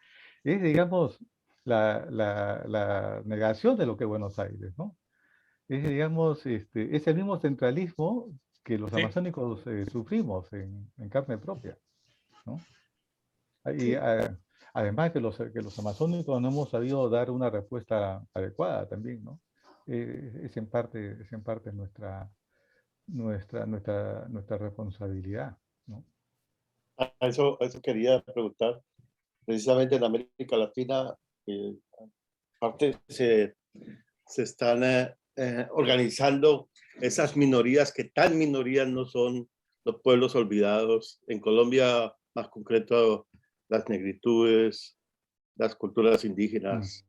Es, digamos, la negación de lo que es Buenos Aires, ¿no? Es, digamos, es el mismo centralismo que los Sí. amazónicos sufrimos en carne propia, ¿no? Y, Sí. además que los amazónicos no hemos sabido dar una respuesta adecuada también, ¿no? Es en parte nuestra responsabilidad, ¿no? Eso quería preguntar. precisamente en América Latina, aparte se están organizando esas minorías que tan minorías no son los pueblos olvidados. En Colombia, más concreto, las negritudes, las culturas indígenas.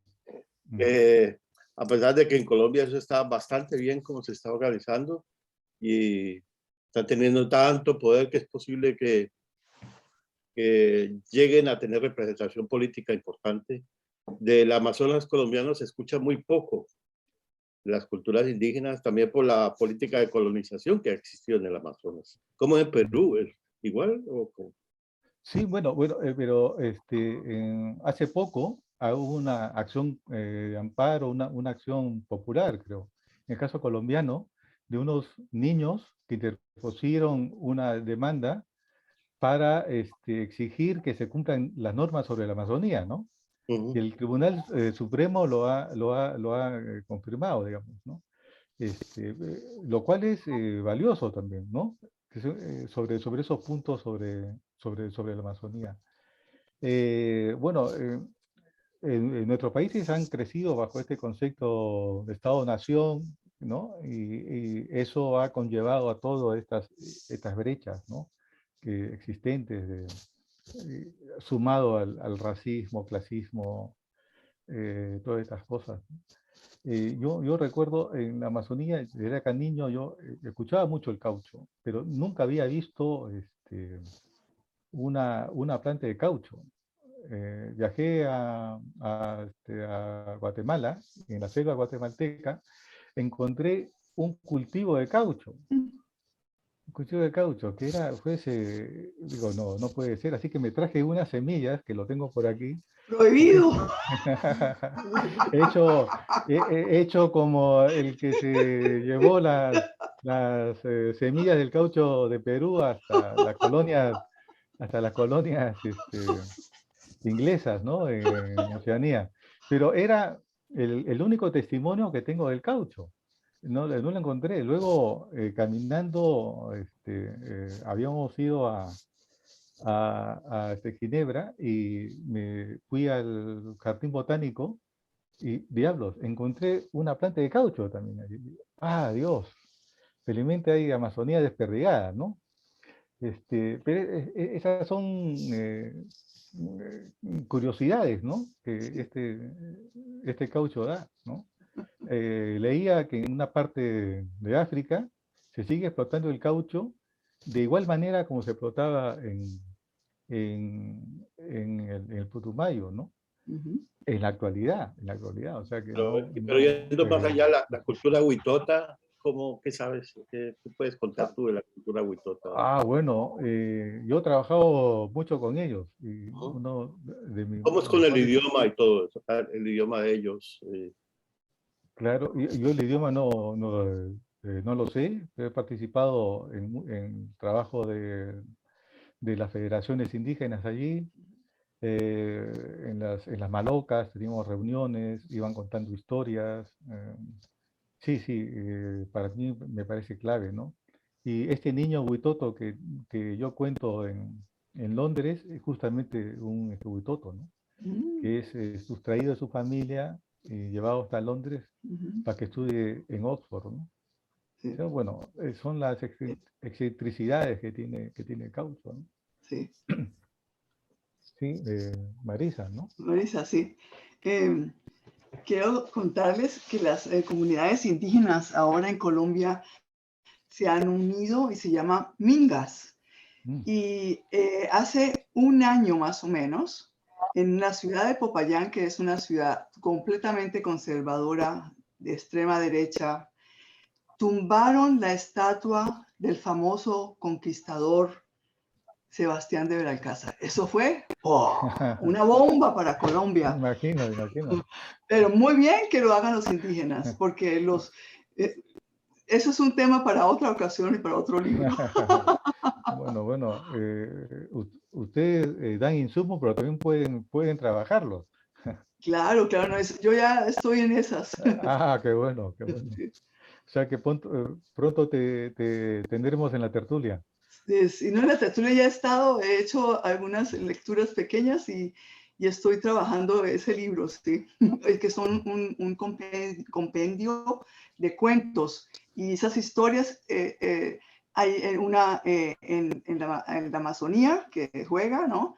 A pesar de que en Colombia eso está bastante bien como se está organizando y están teniendo tanto poder que es posible que lleguen a tener representación política importante. Del Amazonas colombiano se escucha muy poco. De las culturas indígenas, también por la política de colonización que ha existido en el Amazonas. ¿Cómo en Perú? ¿Es igual? ¿O cómo? Sí, bueno, pero hace poco hubo una acción de amparo, una acción popular, creo, en el caso colombiano, de unos niños que interpusieron una demanda para exigir que se cumplan las normas sobre la Amazonía, ¿no? Y el Tribunal Supremo lo ha confirmado, digamos, ¿no? Lo cual es valioso también, ¿no? Sobre esos puntos sobre la Amazonía. Bueno, en nuestros países han crecido bajo este concepto de Estado-Nación, ¿no? Y eso ha conllevado a todas estas brechas, ¿no? Existentes, sumado al racismo, clasismo, todas estas cosas. Yo recuerdo en la Amazonía, desde acá niño, yo escuchaba mucho el caucho, pero nunca había visto una planta de caucho. Viajé a Guatemala, en la selva guatemalteca, encontré un cultivo de caucho. Un cultivo de caucho, que digo, no puede ser, así que me traje unas semillas, que lo tengo por aquí. ¡Prohibido! He hecho como el que se llevó las semillas del caucho de Perú hasta las colonias inglesas, ¿no? En Oceanía. Pero era el único testimonio que tengo del caucho. No lo encontré. Luego, caminando, habíamos ido a Ginebra y me fui al jardín botánico y, diablos, encontré una planta de caucho también allí. ¡Ah, Dios! Felizmente hay Amazonía desperdigada, ¿no? Pero esas son curiosidades, ¿no? Que este caucho da, ¿no? Leía que en una parte de África se sigue explotando el caucho de igual manera como se explotaba en el Putumayo, ¿no? En la actualidad, o sea que pero yendo más allá, la cultura huitota, ¿qué sabes? ¿Qué puedes contar tú de la cultura huitota? Ah, bueno, yo he trabajado mucho con ellos. Y ¿Cómo es con el idioma y todo eso? El idioma de ellos. Claro, yo el idioma no lo sé. He participado en trabajo de las federaciones indígenas allí. En las malocas teníamos reuniones, iban contando historias. Sí, para mí me parece clave, ¿no? Y este niño huitoto que yo cuento en Londres es justamente un huitoto, ¿no? Que es sustraído de su familia y llevado hasta Londres para que estudie en Oxford, ¿no? Sí. Pero bueno, son las excentricidades que tiene el caucho, ¿no? Sí. Sí, Marisa, ¿no? Marisa, sí. Quiero contarles que las comunidades indígenas ahora en Colombia se han unido y se llaman Mingas. Y hace un año más o menos, en la ciudad de Popayán, que es una ciudad completamente conservadora, de extrema derecha, tumbaron la estatua del famoso conquistador Sebastián de Belalcázar. Eso fue una bomba para Colombia. Imagino. Pero muy bien que lo hagan los indígenas, porque eso es un tema para otra ocasión y para otro libro. Bueno, ustedes dan insumos, pero también pueden trabajarlos. Claro, no, yo ya estoy en esas. Ah, qué bueno. Sí. O sea que pronto te tendremos en la tertulia. Si no, en la tertulia ya he hecho algunas lecturas pequeñas y y estoy trabajando ese libro, ¿sí? Es que son un compendio de cuentos, y esas historias, hay una en la Amazonía que juega, ¿no?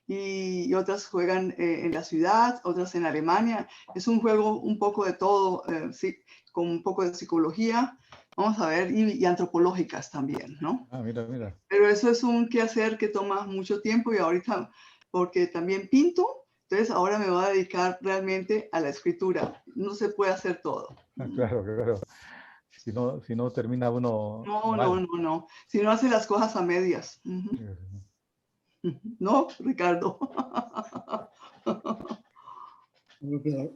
Y otras juegan en la ciudad, otras en Alemania. Es un juego un poco de todo, sí, con un poco de psicología, vamos a ver, y antropológicas también, ¿no? Ah, mira, mira. Pero eso es un quehacer que toma mucho tiempo, y ahorita, porque también pinto, entonces ahora me voy a dedicar realmente a la escritura. No se puede hacer todo. Claro, claro. Si no termina uno mal. No. Si no hace las cosas a medias. ¿No, Ricardo?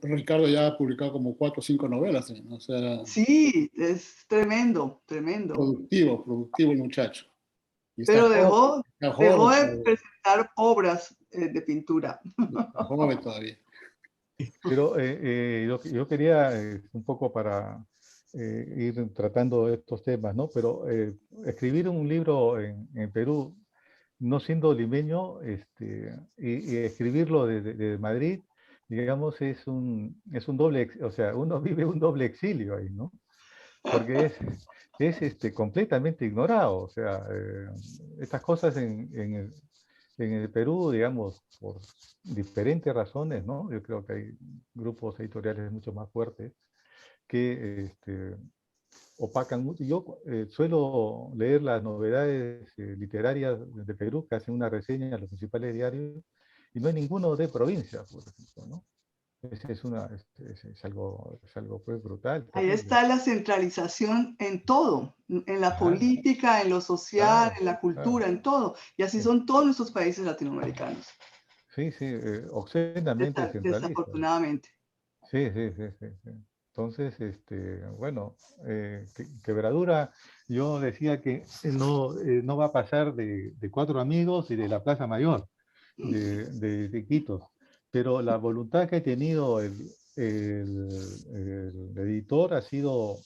Ricardo ya ha publicado como 4 o 5 novelas, ¿no? O sea, Sí, es tremendo, tremendo. productivo el muchacho. Y Pero dejó joven, de presentar obras de pintura. está joven todavía. Pero yo quería, un poco para ir tratando estos temas, ¿no? Pero escribir un libro en Perú, no siendo limeño, y escribirlo de Madrid, digamos, es un doble, o sea, uno vive un doble exilio ahí, ¿no? Porque es completamente ignorado, o sea, estas cosas en el Perú, digamos, por diferentes razones, ¿no? Yo creo que hay grupos editoriales mucho más fuertes que opacan mucho. Yo suelo leer las novedades literarias de Perú, que hacen una reseña en los principales diarios, y no hay ninguno de provincia, por ejemplo, ¿no? Es algo pues, brutal. Ahí terrible. está la centralización en todo, en la Claro. política, en lo social, Claro, en la cultura, claro. en todo. Y así Sí. son todos nuestros países latinoamericanos, Sí, obscenamente centralista. desafortunadamente. Sí. Entonces, bueno, Quebradura, yo decía que no va a pasar de 4 amigos y de la Plaza Mayor, de Iquitos, pero la voluntad que ha tenido el editor ha sido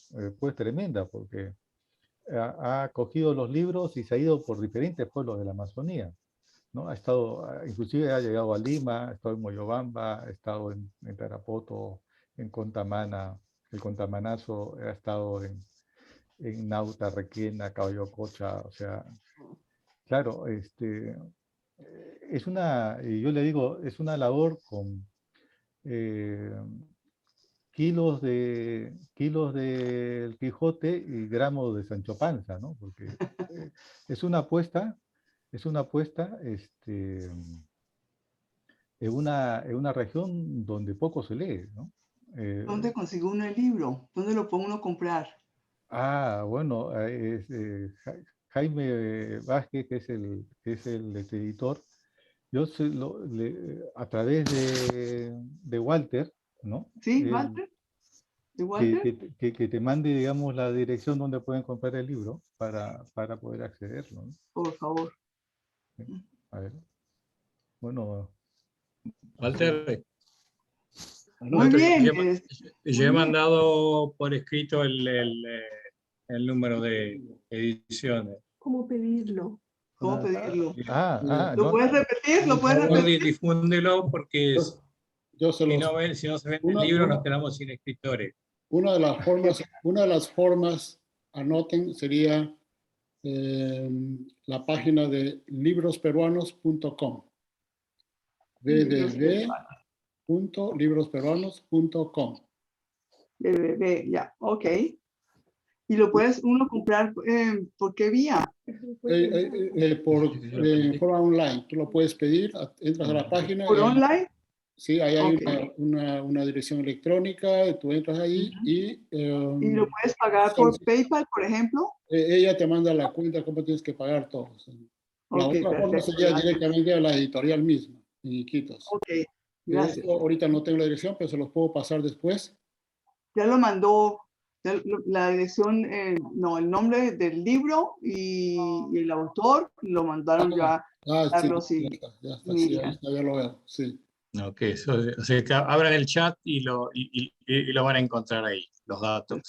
pues tremenda, porque ha cogido los libros y se ha ido por diferentes pueblos de la Amazonía, ¿no? Ha estado, inclusive ha llegado a Lima, ha estado en Moyobamba, ha estado en Tarapoto, en Contamana, el Contamanazo, ha estado en Nauta, Requena, Caballo Cocha, o sea, claro, yo le digo, es una labor con kilos del Quijote y gramos de Sancho Panza, ¿no? Porque es una apuesta, en una región donde poco se lee, ¿no? ¿Dónde consigo uno el libro? ¿Dónde lo puede uno comprar? Bueno, Jaime Vázquez, que es el editor, yo a través de Walter, ¿no? ¿Sí, Walter? ¿De Walter? Que te mande, digamos, la dirección donde pueden comprar el libro para poder accederlo, ¿no? Por favor. A ver. Bueno. Walter, Muy bien. Yo he mandado por escrito el número de ediciones. ¿Cómo pedirlo? ¿Cómo pedirlo? ¿Lo puedes repetir? ¿Lo puedes repetir? Difúndelo, porque si no se vende el libro nos una- quedamos sin escritores. Una de las formas, anoten, sería la página de librosperuanos.com. www.librosperuanos.com. Ya, ok. ¿Y lo puedes uno comprar por qué vía? Por forma online. Tú lo puedes pedir, entras a la página. ¿Por online? Sí, ahí hay Okay. una dirección electrónica, tú entras ahí ¿Y lo puedes pagar por PayPal, por ejemplo? ella te manda la cuenta, cómo tienes que pagar todo. La Ok, otra forma perfecto. sería directamente a la editorial misma, en Iquitos. Ok, gracias. Ahorita no tengo la dirección, pero se los puedo pasar después. Ya lo mandó la dirección, no, el nombre del libro y el autor lo mandaron ya. Carlos sí, ya está, sí, ya lo veo, sí. Ok, o sea, que abran el chat y lo van a encontrar ahí, los datos.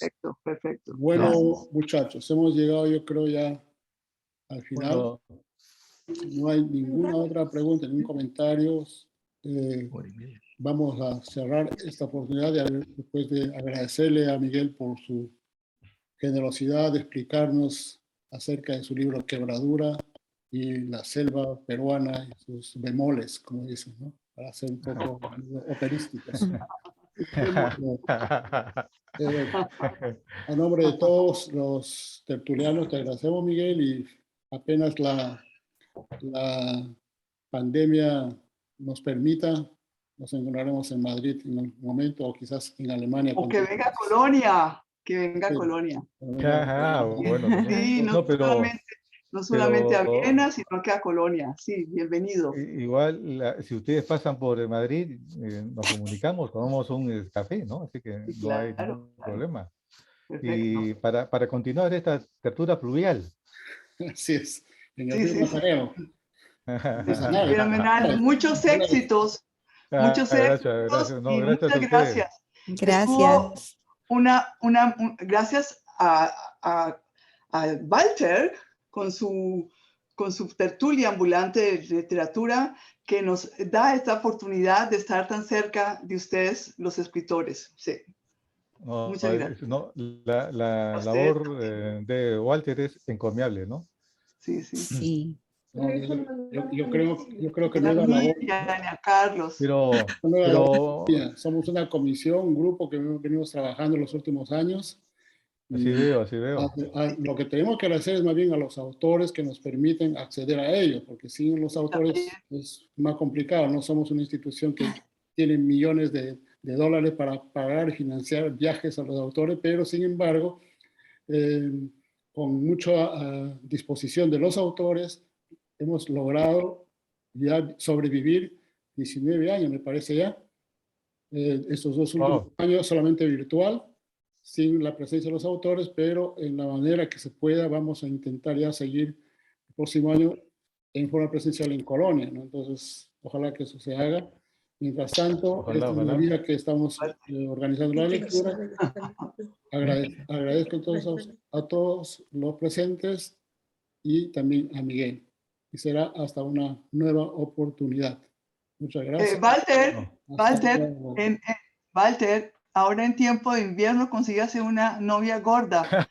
Perfecto. Bueno, Gracias. muchachos, hemos llegado, yo creo, ya al final. Bueno, No hay ninguna otra pregunta, ningún comentario. vamos a cerrar esta oportunidad después de agradecerle a Miguel por su generosidad de explicarnos acerca de su libro Quebradura y la selva peruana y sus bemoles, como dicen, ¿no? Para ser un poco operísticos. A nombre de todos los tertulianos te agradecemos, Miguel, y apenas la pandemia nos permita, nos encontraremos en Madrid en un momento, o quizás en Alemania. O que venga a Colonia, que venga a Sí. Colonia. Bueno, Sí, no, pero no solamente a Viena, sino que a Colonia. Sí, bienvenido. igual, si ustedes pasan por Madrid, nos comunicamos, tomamos un café, ¿no? Así que Sí, no hay claro, ningún problema. Perfecto. Y para continuar esta tertulia fluvial. Así es, en el Sí, río sí, Macareo. fenomenal. Muchos éxitos. Muchos Gracias, éxitos no, y gracias a muchas ustedes. gracias. Gracias. Gracias a Walter con su tertulia ambulante de literatura que nos da esta oportunidad de estar tan cerca de ustedes, los escritores. Sí. No, Muchas gracias. no, la A ustedes labor de Walter es encomiable, ¿no? Sí, sí. Sí. No, yo creo que no A es la mí labor. y a Carlos. Pero Somos una comisión, un grupo que venimos trabajando en los últimos años. así veo. Lo que tenemos que hacer es más bien a los autores que nos permiten acceder a ellos, porque sin los autores es más complicado. No somos una institución que tiene millones de dólares para pagar y financiar viajes a los autores, pero sin embargo, con mucha disposición de los autores, hemos logrado ya sobrevivir 19 años, me parece ya. Estos 2 últimos años solamente virtual, sin la presencia de los autores, pero en la manera que se pueda vamos a intentar ya seguir el próximo año en forma presencial en Colonia, ¿no? Entonces, ojalá que eso se haga. Mientras tanto, esta es una vía que estamos organizando la lectura. Agradezco entonces a todos los presentes y también a Miguel. Y será hasta una nueva oportunidad. Muchas gracias. Walter, ahora en tiempo de invierno consígase una novia gorda.